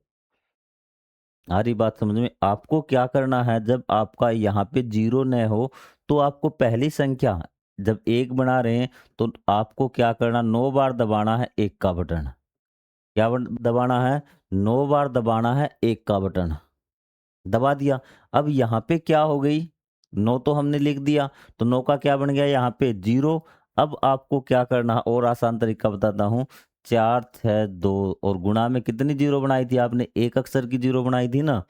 आ रही बात समझ में? आपको क्या करना है, जब आपका यहाँ पे जीरो न हो, तो आपको पहली संख्या, जब एक बना रहे हैं, तो आपको क्या करना, 9 बार दबाना है एक का बटन। क्या दबाना है? 9 बार दबाना है एक का बटन। दबा दिया। अब यहाँ पे क्या हो गई? 9 तो हमने लिख दिया, तो 9 का क्या बन गया यहाँ पे? जीरो। अब आपको क्या करना है, और आसान तरीका बताता हूँ। 4 6 2 और गुणा में कितनी जीरो बनाई थी आपने? एक अक्षर की जीरो बनाई थी ना?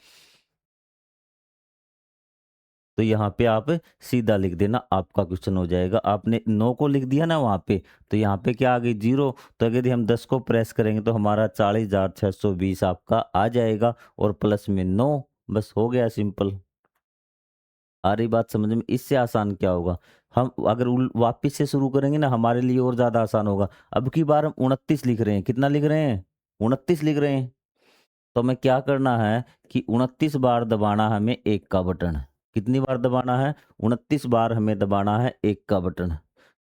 तो यहाँ पे आप सीधा लिख देना, आपका क्वेश्चन हो जाएगा। आपने 9 को लिख दिया ना वहाँ पे, तो यहाँ पे क्या आ गई? जीरो। तो अगर यदि हम 10 को प्रेस करेंगे तो हमारा 40,620 आपका आ जाएगा और प्लस में 9, बस हो गया सिंपल। आ रही बात समझ में? इससे आसान क्या होगा? हम अगर वापिस से शुरू करेंगे ना, हमारे लिए और ज़्यादा आसान होगा। अब की बार हम 29 लिख रहे हैं। कितना लिख रहे हैं? 29 लिख रहे हैं। तो हमें क्या करना है कि 29 बार दबाना है हमें 1 का बटन। कितनी बार दबाना है? 29 बार हमें दबाना है 1 का बटन।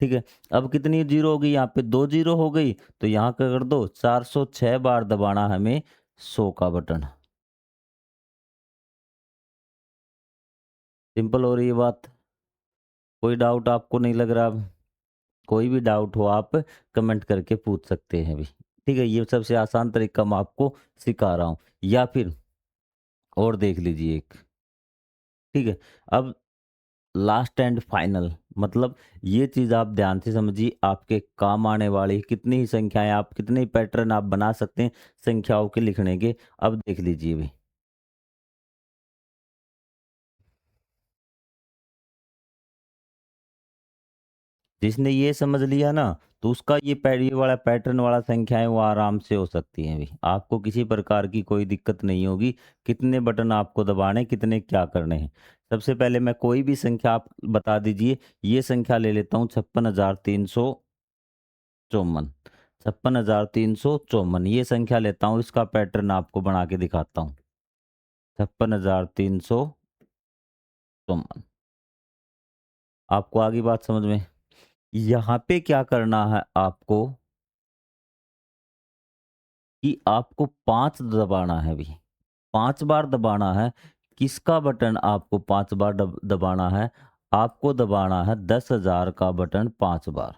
ठीक है? अब कितनी जीरो हो गई? यहाँ पे 2 जीरो हो गई, तो यहाँ क्या कर दो? 406 बार दबाना है हमें 100 का बटन। सिंपल हो रही है बात? कोई डाउट आपको नहीं लग रहा अब? कोई भी डाउट हो आप कमेंट करके पूछ सकते हैं भी। ठीक है? ये सबसे आसान तरीका मैं आपको सिखा रहा हूँ। या फिर और देख लीजिए एक। ठीक है? अब लास्ट एंड फाइनल, मतलब ये चीज़ आप ध्यान से समझिए, आपके काम आने वाली कितनी ही संख्याएँ, आप कितने ही पैटर्न आप बना सकते हैं संख्याओं के लिखने के। अब देख लीजिए भी। जिसने ये समझ लिया ना, तो उसका ये वाला पैटर्न वाला संख्याएँ वो आराम से हो सकती हैं भी। आपको किसी प्रकार की कोई दिक्कत नहीं होगी, कितने बटन आपको दबाने हैं, कितने क्या करने हैं। सबसे पहले मैं कोई भी संख्या आप बता दीजिए, ये संख्या ले लेता हूँ 56,354। 56,354 ये संख्या लेता हूँ, इसका पैटर्न आपको बना के दिखाता हूँ। 56,354। आपको आ गई बात समझ में? यहाँ पे क्या करना है आपको कि आपको 5 दबाना है अभी, 5 बार दबाना है। किसका बटन आपको 5 बार दबाना है? आपको दबाना है 10,000 का बटन 5 बार।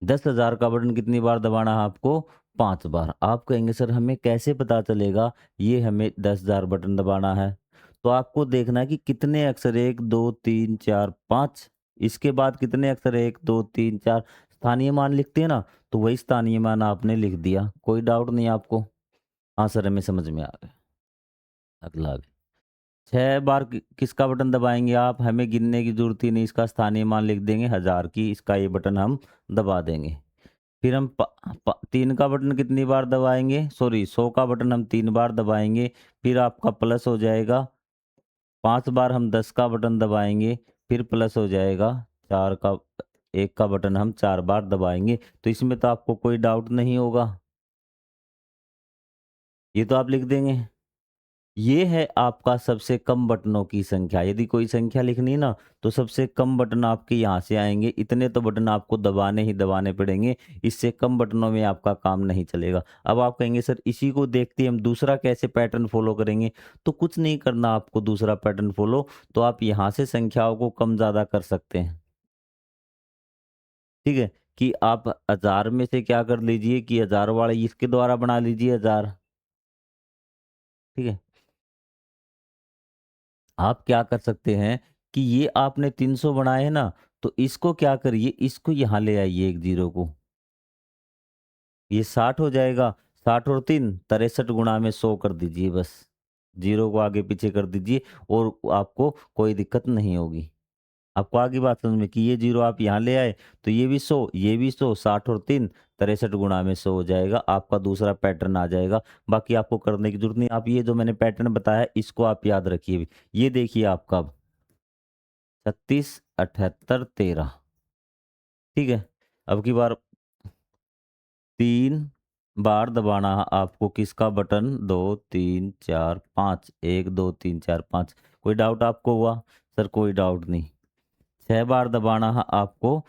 10,000 का बटन कितनी बार दबाना है आपको? 5 बार। आप कहेंगे सर हमें कैसे पता चलेगा ये हमें 10,000 बटन दबाना है? तो आपको देखना है कि कितने अक्षर 1, 2, 3, 4, 5, इसके बाद कितने अक्षर 1, 2, 3, 4 स्थानीय मान लिखते हैं ना, तो वही स्थानीय मान आपने लिख दिया। कोई डाउट नहीं आपको? हाँ सर, हमें समझ में आ गया। अगला भी 6 बार किसका बटन दबाएँगे आप? हमें गिनने की ज़रूरत ही नहीं, इसका स्थानीय मान लिख देंगे 1000 की, इसका ये बटन हम दबा देंगे। फिर हम 3 का बटन कितनी बार दबाएँगे? सॉरी, 100 का बटन हम 3 बार दबाएँगे, फिर आपका प्लस हो जाएगा। 5 बार हम 10 का बटन दबाएँगे, फिर प्लस हो जाएगा 4 का, 1 का बटन हम 4 बार दबाएँगे। तो इसमें तो आपको कोई डाउट नहीं होगा। ये तो आप लिख देंगे। ये है आपका सबसे कम बटनों की संख्या। यदि कोई संख्या लिखनी है ना, तो सबसे कम बटन आपके यहाँ से आएँगे। इतने तो बटन आपको दबाने ही दबाने पड़ेंगे, इससे कम बटनों में आपका काम नहीं चलेगा। अब आप कहेंगे सर इसी को देखते हम दूसरा कैसे पैटर्न फ़ॉलो करेंगे? तो कुछ नहीं करना आपको दूसरा पैटर्न फ़ॉलो, तो आप यहाँ से संख्याओं को कम-ज़्यादा कर सकते हैं। ठीक है? कि आप 1000 में से क्या कर लीजिए कि 1000 वाले इसके द्वारा बना लीजिए 1000। ठीक है? आप क्या कर सकते हैं कि ये आपने 300 बनाए हैं ना, तो इसको क्या करिए, इसको यहाँ ले आइए एक जीरो को। ये 60 हो जाएगा, 60 और 3 63 गुणा में 100 कर दीजिए बस। जीरो को आगे पीछे कर दीजिए और आपको कोई दिक्कत नहीं होगी। आपको आगे बात समझ में कि ये जीरो आप यहाँ ले आए, तो ये भी 100, ये भी 100, 60 और 3 63 गुणा में 100 हो जाएगा। आपका दूसरा पैटर्न आ जाएगा। बाकी आपको करने की ज़रूरत नहीं। आप ये जो मैंने पैटर्न बताया है, इसको आप याद रखिए। ये देखिए आपका अब 36, 78, 13। ठीक है? अब की बार 3 बार दबाना है आपको किसका बटन? 2, 3, 4, 5। 1, 2, 3, 4, 5। कोई डाउट आपको हुआ? सर कोई डाउट नहीं। 6 बार दबाना है आपको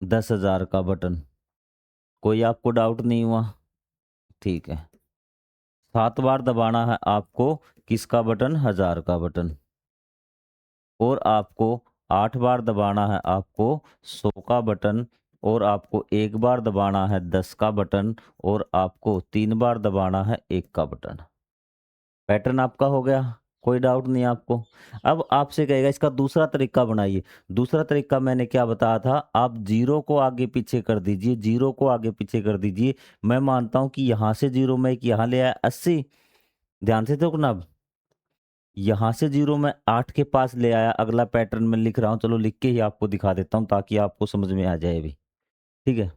10,000 का बटन। कोई आपको डाउट नहीं हुआ? ठीक है। 7 बार दबाना है आपको किसका बटन? 1000 का बटन। और आपको 8 बार दबाना है आपको 100 का बटन। और आपको 1 बार दबाना है 10 का बटन। और आपको 3 बार दबाना है 1 का बटन। पैटर्न आपका हो गया। कोई डाउट नहीं आपको? अब आपसे कहेगा इसका दूसरा तरीका बनाइए। दूसरा तरीका मैंने क्या बताया था? आप ज़ीरो को आगे पीछे कर दीजिए, ज़ीरो को आगे पीछे कर दीजिए। मैं मानता हूँ कि यहाँ से ज़ीरो मैं एक यहाँ ले आया 80, ध्यान से देखो ना अब। यहाँ से ज़ीरो मैं 8 के पास ले आया, अगला पैटर्न मैं लिख रहा हूँ, चलो लिख के ही आपको दिखा देता हूँ ताकि आपको समझ में आ जाए अभी, ठीक है?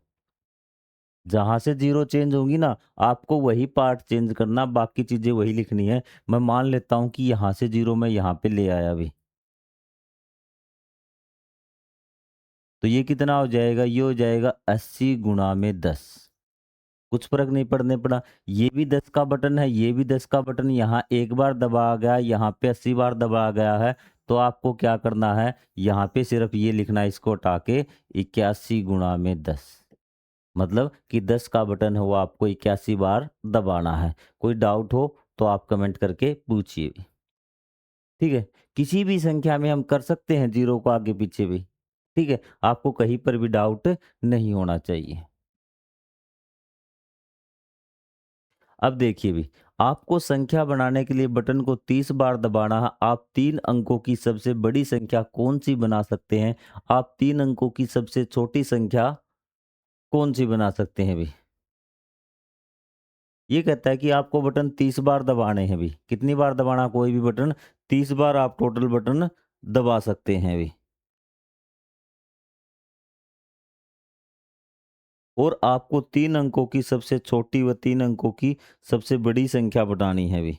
जहाँ से ज़ीरो चेंज होंगी ना, आपको वही पार्ट चेंज करना, बाकी चीज़ें वही लिखनी है। मैं मान लेता हूँ कि यहाँ से ज़ीरो मैं यहाँ पे ले आया अभी। तो ये कितना हो जाएगा? ये हो जाएगा 80 गुणा में 10। कुछ फ़र्क नहीं पड़ने पड़ा। ये भी 10 का बटन है, ये भी 10 का बटन, यहाँ एक बार दबाया गया, यहाँ पे 80 बार दबाया गया है। तो आपको क्या करना है? यहाँ पे सिर्फ़ ये लिखना है, इसको हटा के 81 गुणा में 10। मतलब कि 10 का बटन है वो आपको 81 बार दबाना है। कोई डाउट हो तो आप कमेंट करके पूछिए भी। ठीक है? किसी भी संख्या में हम कर सकते हैं ज़ीरो को आगे पीछे भी। ठीक है? आपको कहीं पर भी डाउट नहीं होना चाहिए। अब देखिए भी, आपको संख्या बनाने के लिए बटन को 30 बार दबाना है। आप 3 अंकों की सबसे बड़ी संख्या कौन-सी बना सकते हैं? आप 3 अंकों की सबसे छोटी संख्या कौन-सी बना सकते हैं भी? ये कहता है कि आपको बटन 30 बार दबाने हैं भी। कितनी बार दबाना कोई भी बटन? 30 बार आप टोटल बटन दबा सकते हैं भी। और आपको 3 अंकों की सबसे छोटी व 3 अंकों की सबसे बड़ी संख्या बतानी है भी।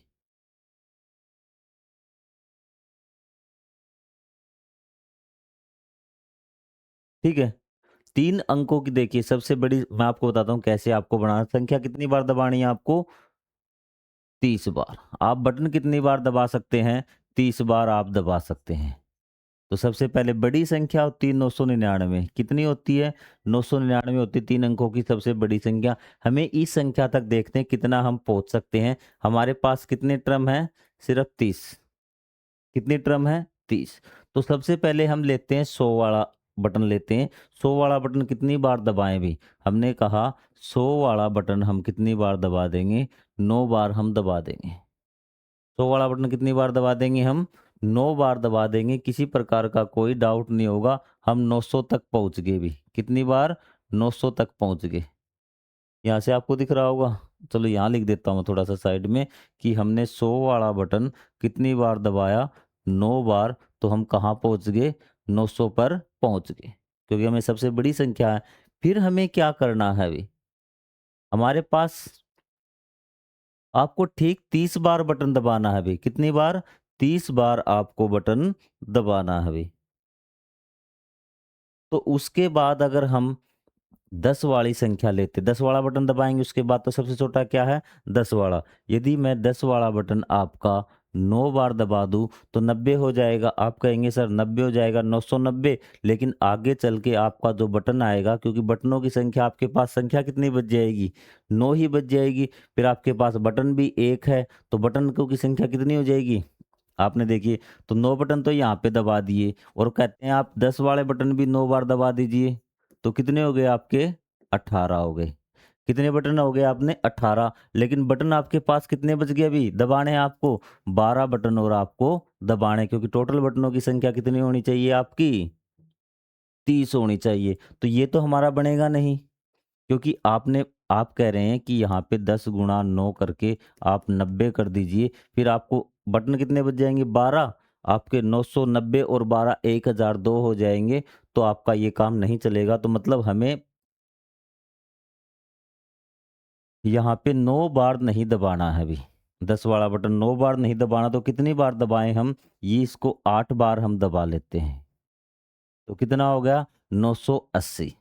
ठीक है? 3 अंकों की देखिए सबसे बड़ी, मैं आपको बताता हूँ कैसे आपको बनाना है। संख्या कितनी बार दबानी है आपको? 30 बार। आप बटन कितनी बार दबा सकते हैं? 30 बार आप दबा सकते हैं। तो सबसे पहले बड़ी संख्या होती है 999। कितनी होती है? 999 होती है 3 अंकों की सबसे बड़ी संख्या। हमें इस संख्या तक देखते हैं कितना हम पहुँच सकते हैं। हमारे पास कितने टर्म हैं? सिर्फ़ 30। कितनी टर्म है? 30। तो सबसे पहले हम लेते हैं 100 वाला बटन लेते हैं। 100 वाला बटन कितनी बार दबाएँ भी? हमने कहा 100 वाला बटन हम कितनी बार दबा देंगे? 9 बार हम दबा देंगे। 100 वाला बटन कितनी बार दबा देंगे हम? 9 बार दबा देंगे, किसी प्रकार का कोई डाउट नहीं होगा। हम 900 तक पहुँच गए भी। कितनी बार? 900 तक पहुँच गए। यहाँ से आपको दिख रहा होगा। चलो यहाँ लिख देता हूँ मैं थोड़ा-सा साइड में कि हमने 100 वाला बटन कितनी बार दबाया? 9 बार। तो हम कहाँ पहुँच गए? 900 पर पहुँच गए। क्योंकि हमें सबसे बड़ी संख्या है। फिर हमें क्या करना है अभी? हमारे पास आपको ठीक 30 बार बटन दबाना है अभी। कितनी बार? 30 बार आपको बटन दबाना है अभी। तो उसके बाद अगर हम 10 वाली संख्या लेते, 10 वाला बटन दबाएँगे उसके बाद तो सबसे छोटा क्या है? 10 वाला। यदि मैं 10 वाला बटन आपका 9 बार दबा दूँ तो 90 हो जाएगा। आप कहेंगे सर 90 हो जाएगा, 990, लेकिन आगे चल के आपका जो बटन आएगा, क्योंकि बटनों की संख्या आपके पास संख्या कितनी बच जाएगी? 9 ही बच जाएगी। फिर आपके पास बटन भी 1 है, तो बटनों की संख्या कितनी हो जाएगी? आपने देखिए, तो 9 बटन तो यहाँ पे दबा दिए और कहते हैं आप 10 वाले बटन भी 9 बार दबा दीजिए। तो कितने हो गए आपके? 18 हो गए। कितने बटन हो गए आपने? 18। लेकिन बटन आपके पास कितने बच गए अभी दबाने हैं आपको? 12 बटन और आपको दबाने हैं, क्योंकि टोटल बटनों की संख्या कितनी होनी चाहिए आपकी? 30 होनी चाहिए। तो ये तो हमारा बनेगा नहीं। क्योंकि आप कह रहे हैं कि यहाँ पे 10 गुणा 9 करके आप 90 कर दीजिए, फिर आपको बटन कितने बच जाएँगे? 12। आपके 990 और 12 1002 हो जाएँगे, तो आपका ये काम नहीं चलेगा। तो मतलब हमें यहाँ पे 9 बार नहीं दबाना है अभी। 10 वाला बटन 9 बार नहीं दबाना, तो कितनी बार दबाएँ हम? ये इसको 8 बार हम दबा लेते हैं। तो कितना हो गया? 980।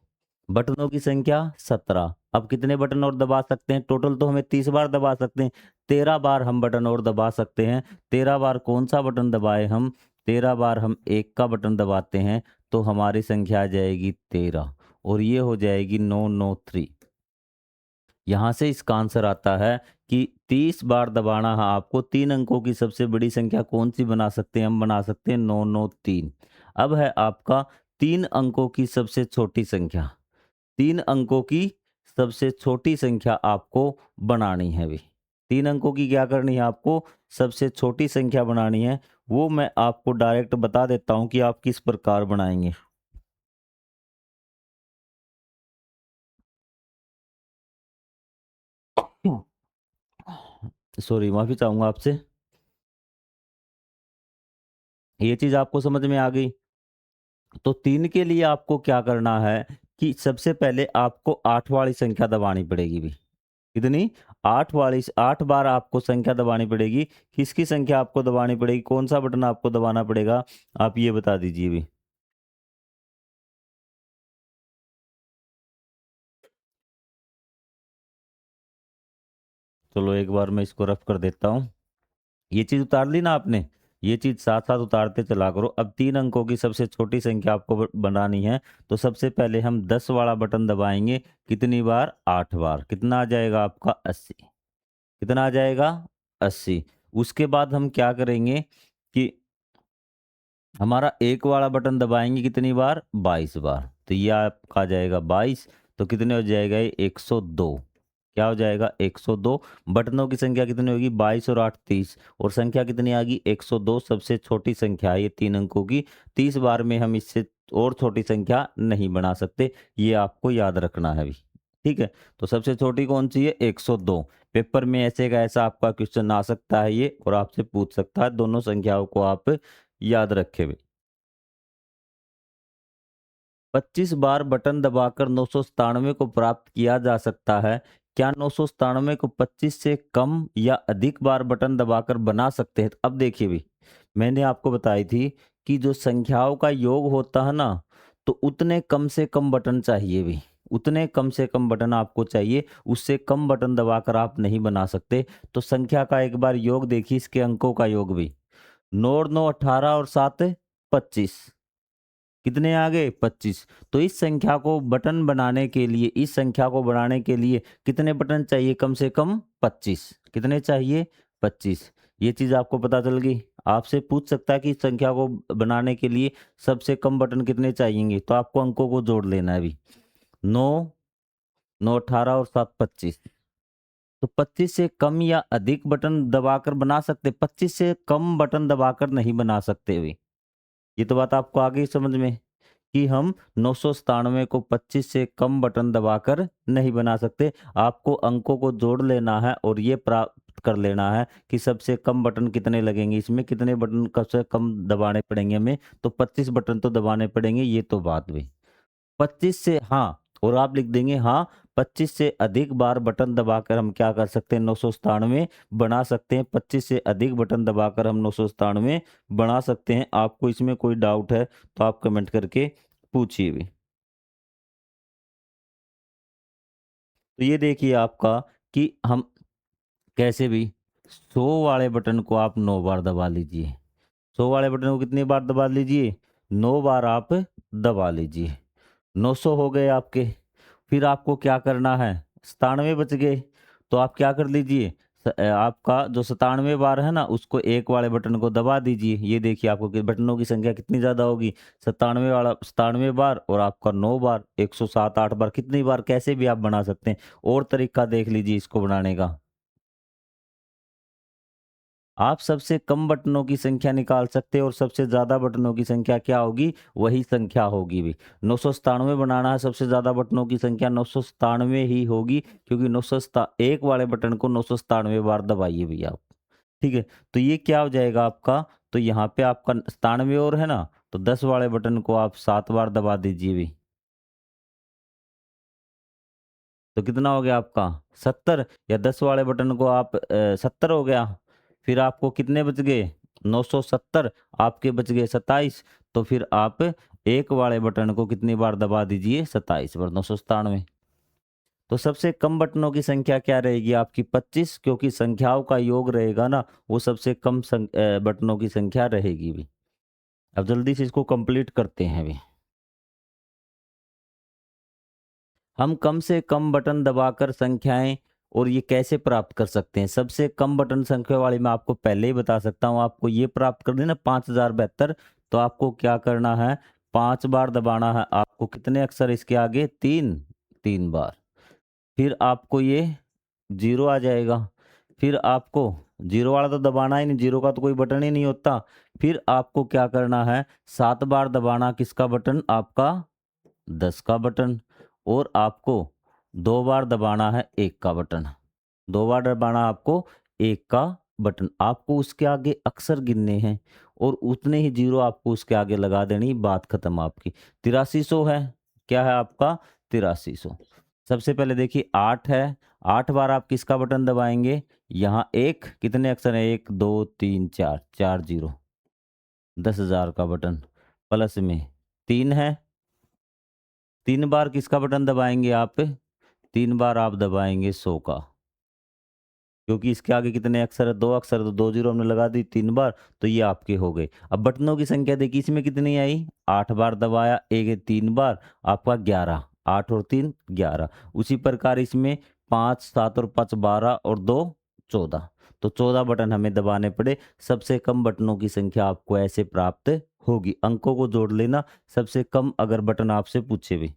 बटनों की संख्या 17। अब कितने बटन और दबा सकते हैं? टोटल तो हमें 30 बार दबा सकते हैं। 13 बार हम बटन और दबा सकते हैं। 13 बार कौन-सा बटन दबाएँ हम? 13 बार हम 1 का बटन दबाते हैं, तो हमारी संख्या आ जाएगी 13 और ये हो जाएगी 993। यहाँ से इसका आंसर आता है कि 30 बार दबाना है आपको। 3 अंकों की सबसे बड़ी संख्या कौन-सी बना सकते हैं? हम बना सकते हैं 993। अब है आपका 3 अंकों की सबसे छोटी संख्या। 3 अंकों की सबसे छोटी संख्या आपको बनानी है अभी। 3 अंकों की क्या करनी है आपको, सबसे छोटी संख्या बनानी है। वो मैं आपको डायरेक्ट बता देता हूँ कि आप किस प्रकार बनाएँगे। सॉरी, माफ़ी चाहूँगा आपसे। ये चीज़ आपको समझ में आ गई? तो 3 के लिए आपको क्या करना है कि सबसे पहले आपको 8 वाली संख्या दबानी पड़ेगी भी। कितनी? 8 बार आपको संख्या दबानी पड़ेगी। किसकी संख्या आपको दबानी पड़ेगी? कौन-सा बटन आपको दबाना पड़ेगा? आप ये बता दीजिए अभी। चलो एक बार मैं इसको रफ कर देता हूँ। ये चीज़ उतार ली ना आपने? ये चीज़ साथ-साथ उतारते चला करो। अब 3 अंकों की सबसे छोटी संख्या आपको बनानी है, तो सबसे पहले हम 10 वाला बटन दबाएँगे। कितनी बार? 8 बार। कितना आ जाएगा आपका? 80। कितना आ जाएगा? 80। उसके बाद हम क्या करेंगे कि हमारा 1 वाला बटन दबाएँगे कितनी बार? 22 बार। तो ये आपका आ जाएगा 22, तो कितने हो जाएगा ये? 102। क्या हो जाएगा? 102। बटनों की संख्या कितनी होगी? 22 और 8 30, और संख्या कितनी आ गई? 102 सबसे छोटी संख्या है ये 3 अंकों की। 30 बार में हम इससे और छोटी संख्या नहीं बना सकते, ये आपको याद रखना है अभी। ठीक है? तो सबसे छोटी कौन-सी है? 102। पेपर में ऐसे का ऐसा आपका क्वेश्चन आ सकता है ये, और आपसे पूछ सकता है, दोनों संख्याओं को आप याद रखे हुए। 25 बार बटन दबाकर 997 को प्राप्त किया जा सकता है। क्या 997 को 25 से कम या अधिक बार बटन दबाकर बना सकते हैं? अब देखिए भी, मैंने आपको बताई थी कि जो संख्याओं का योग होता है ना, तो उतने कम से कम बटन चाहिए भी। उतने कम से कम बटन आपको चाहिए, उससे कम बटन दबाकर आप नहीं बना सकते। तो संख्या का एक बार योग देखिए, इसके अंकों का योग भी। 9 और 9 18 और 7 25। कितने आ गए? 25। तो इस संख्या को बटन बनाने के लिए, इस संख्या को बढ़ाने के लिए कितने बटन चाहिए? कम से कम 25। कितने चाहिए? 25। ये चीज़ आपको पता चल गई? आपसे पूछ सकता है कि इस संख्या को बनाने के लिए सबसे कम बटन कितने चाहिएंगे? तो आपको अंकों को जोड़ लेना है अभी। 9, 9 18 और 7 25। तो 25 से कम या अधिक बटन दबाकर बना सकते, 25 से कम बटन दबाकर नहीं बना सकते अभी। ये तो बात आपको आ गई समझ में? कि हम 997 को 25 से कम बटन दबाकर नहीं बना सकते। आपको अंकों को जोड़ लेना है और ये प्राप्त कर लेना है कि सबसे कम बटन कितने लगेंगे, इसमें कितने बटन कम से कम दबाने पड़ेंगे हमें, तो 25 बटन तो दबाने पड़ेंगे, ये तो बात हुई। 25 से हाँ, और आप लिख देंगे हाँ, 25 से अधिक बार बटन दबाकर हम क्या कर सकते हैं? 997 बना सकते हैं। 25 से अधिक बटन दबाकर हम 997 बना सकते हैं। आपको इसमें कोई डाउट है तो आप कमेंट करके पूछिए भी। तो ये देखिए आपका कि हम कैसे भी 100 वाले बटन को आप 9 बार दबा लीजिए। 100 वाले बटन को कितनी बार दबा लीजिए? 9 बार आप दबा लीजिए। 900 हो गए आपके। फिर आपको क्या करना है? 97 बच गए, तो आप क्या कर लीजिए, आपका जो 97 बार है ना, उसको 1 वाले बटन को दबा दीजिए। ये देखिए आपको कि बटनों की संख्या कितनी ज़्यादा होगी, 97 वाला 97 बार और आपका 9 बार, 107 8 बार, कितनी बार कैसे भी आप बना सकते हैं। और तरीका देख लीजिए इसको बनाने का। आप सबसे कम बटनों की संख्या निकाल सकते हैं और सबसे ज़्यादा बटनों की संख्या क्या होगी? वही संख्या होगी भी। 997 बनाना है, सबसे ज़्यादा बटनों की संख्या 997 ही होगी, क्योंकि 1 वाले बटन को 997 बार दबाइए भैया आप। ठीक है? तो ये क्या हो जाएगा आपका? तो यहाँ पे आपका 97 और है ना, तो 10 वाले बटन को आप 7 बार दबा दीजिए भी। तो कितना हो गया आपका? 70, या 10 वाले बटन को आप 70 हो गया। फिर आपको कितने बच गए? 970, आपके बच गए 27। तो फिर आप 1 वाले बटन को कितनी बार दबा दीजिए? 27 बार, 997। तो सबसे कम बटनों की संख्या क्या रहेगी आपकी? 25, क्योंकि संख्याओं का योग रहेगा ना, वो सबसे कम बटनों की संख्या रहेगी भी। अब जल्दी से इसको कंप्लीट करते हैं अभी। हम कम से कम बटन दबाकर संख्याएं और ये कैसे प्राप्त कर सकते हैं? सबसे कम बटन संख्या वाली मैं आपको पहले ही बता सकता हूँ। आपको ये प्राप्त करनी है ना 5072, तो आपको क्या करना है? 5 बार दबाना है आपको। कितने अक्षर इसके आगे? 3, 3 बार। फिर आपको ये 0 आ जाएगा। फिर आपको जीरो वाला तो दबाना ही नहीं, जीरो का तो कोई बटन ही नहीं होता। फिर आपको क्या करना है, 7 बार दबाना किसका बटन, आपका 10 का बटन। और आपको 2 बार दबाना है 1 का बटन। 2 बार दबाना आपको 1 का बटन। आपको उसके आगे अक्षर गिनने हैं और उतने ही जीरो आपको उसके आगे लगा देनी, बात खत्म आपकी। 8300 है, क्या है आपका 8300। सबसे पहले देखिए 8 है, 8 बार आप किसका बटन दबाएंगे, यहाँ एक कितने अक्षर हैं, 1 2 3 4, 4 जीरो, 10,000 का बटन। प्लस में 3 है, 3 बार किसका बटन दबाएंगे आप, 3 बार आप दबाएंगे 100 का, क्योंकि इसके आगे कितने अक्षर है, 2 अक्षर, तो 2 जीरो हमने लगा दी 3 बार, तो ये आपके हो गए। अब बटनों की संख्या देखिए इसमें कितनी आई, 8 बार दबाया, एक 3 बार, आपका 11, 8 और 3 11। उसी प्रकार इसमें 5 7 और 5 12 और 2 14, तो 14 बटन हमें दबाने पड़े। सबसे कम बटनों की संख्या आपको ऐसे प्राप्त होगी। अंकों को जोड़ लेना, सबसे कम अगर बटन आपसे पूछे भी।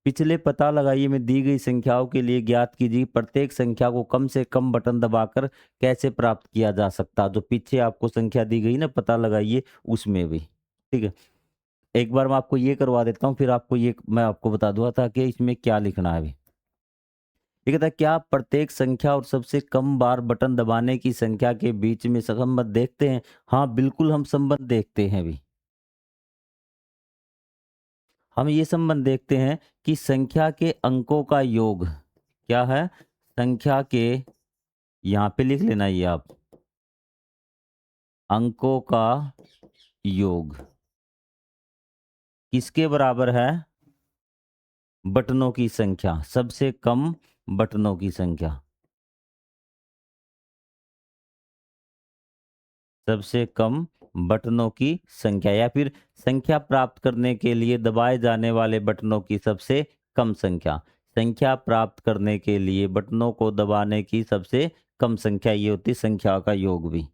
पिछले पता लगाइए में दी गई संख्याओं के लिए ज्ञात कीजिए प्रत्येक संख्या को कम से कम बटन दबाकर कैसे प्राप्त किया जा सकता। जो पीछे आपको संख्या दी गई ना, पता लगाइए उसमें भी। ठीक है, एक बार मैं आपको ये करवा देता हूँ, फिर आपको ये मैं आपको बता दूंगा था कि इसमें क्या लिखना है अभी। ये कहता है क्या आप प्रत्येक संख्या और सबसे कम बार बटन दबाने की संख्या के बीच में संबंध देखते हैं। हाँ बिल्कुल, हम संबंध देखते हैं अभी। हम ये संबंध देखते हैं कि संख्या के अंकों का योग क्या है, संख्या के, यहाँ पे लिख लेना ये आप, अंकों का योग किसके बराबर है, बटनों की संख्या, सबसे कम बटनों की संख्या। सबसे कम बटनों की संख्या, या फिर संख्या प्राप्त करने के लिए दबाए जाने वाले बटनों की सबसे कम संख्या। संख्या प्राप्त करने के लिए बटनों को दबाने की सबसे कम संख्या, ये होती संख्या का योग भी।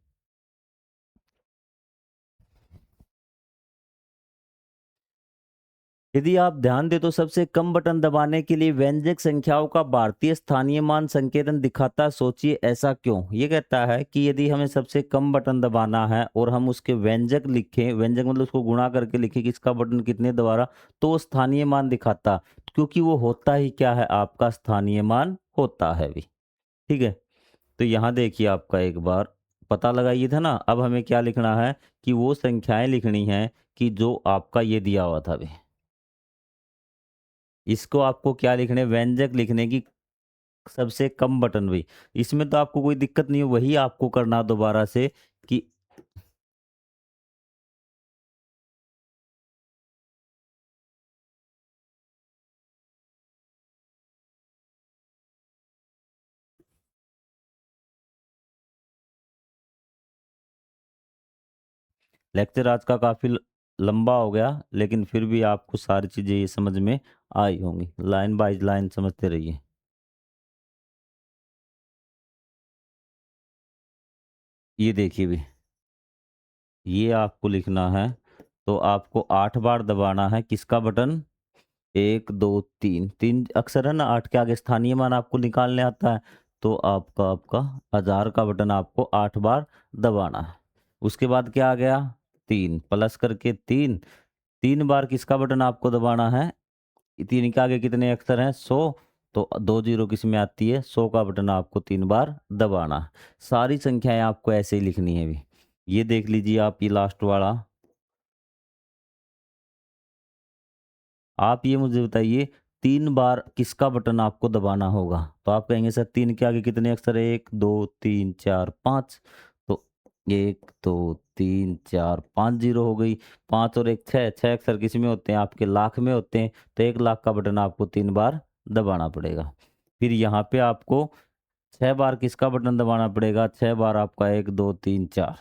यदि आप ध्यान दें तो सबसे कम बटन दबाने के लिए व्यंजक संख्याओं का भारतीय स्थानीय मान संकेतन दिखाता। सोचिए ऐसा क्यों। ये कहता है कि यदि हमें सबसे कम बटन दबाना है और हम उसके व्यंजक लिखें, व्यंजक मतलब उसको गुणा करके लिखें कि इसका बटन कितने दबा, तो वो स्थानीय मान दिखाता, क्योंकि वो होता ही क्या है, आपका स्थानीय मान होता है भी। ठीक है, तो यहाँ देखिए आपका एक बार पता लगाइए था ना। अब हमें क्या लिखना है कि वो संख्याएं लिखनी है कि जो आपका ये दिया हुआ था अभी। इसको आपको क्या लिखने, व्यंजक लिखने की सबसे कम बटन भी। इसमें तो आपको कोई दिक्कत नहीं है, वही आपको करना दोबारा से कि लेक्चर आज का काफी लंबा हो गया, लेकिन फिर भी आपको सारी चीजें ये समझ में आई होंगी। लाइन बाय लाइन समझते रहिए। ये देखिए भी, ये आपको लिखना है, तो आपको 8 बार दबाना है किसका बटन, 1 2 3, 3 अक्षर है ना, 8 के आगे स्थानीय मान आपको निकालने आता है, तो आपका आपका 1000 का बटन आपको 8 बार दबाना है। उसके बाद क्या आ गया, 3 प्लस करके 3, 3 बार किसका बटन आपको दबाना है, 3 के आगे कितने अक्षर हैं, 100, तो 2 जीरो किस में आती है, 100 का बटन आपको 3 बार दबाना है। सारी संख्याएं आपको ऐसे ही लिखनी है भी। ये देख लीजिए आप, ये लास्ट वाला, आप ये मुझे बताइए 3 बार किसका बटन आपको दबाना होगा। तो आप कहेंगे सर 3 के आगे कितने अक्षर है, 1 2 3 4 5, तो 1 2 3 4 5 जीरो हो गई, 5 और 1 6, 6 अक्षर किस में होते हैं, आपके लाख में होते हैं, तो 1 लाख का बटन आपको 3 बार दबाना पड़ेगा। फिर यहाँ पे आपको 6 बार किसका बटन दबाना पड़ेगा, 6 बार आपका 1 2 3 4,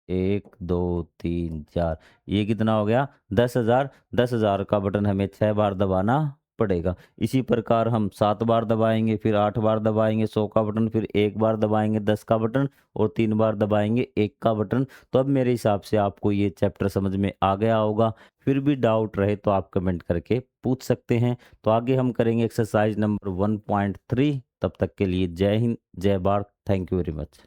1 2 3 4, ये कितना हो गया, 10,000। 10,000 का बटन हमें 6 बार दबाना पड़ेगा। इसी प्रकार हम 7 बार दबाएँगे, फिर 8 बार दबाएँगे 100 का बटन, फिर 1 बार दबाएँगे 10 का बटन और 3 बार दबाएँगे 1 का बटन। तो अब मेरे हिसाब से आपको ये चैप्टर समझ में आ गया होगा। फिर भी डाउट रहे तो आप कमेंट करके पूछ सकते हैं। तो आगे हम करेंगे एक्सरसाइज नंबर 1.3। तब तक के लिए जय हिंद, जय Bharat. Thank you very much.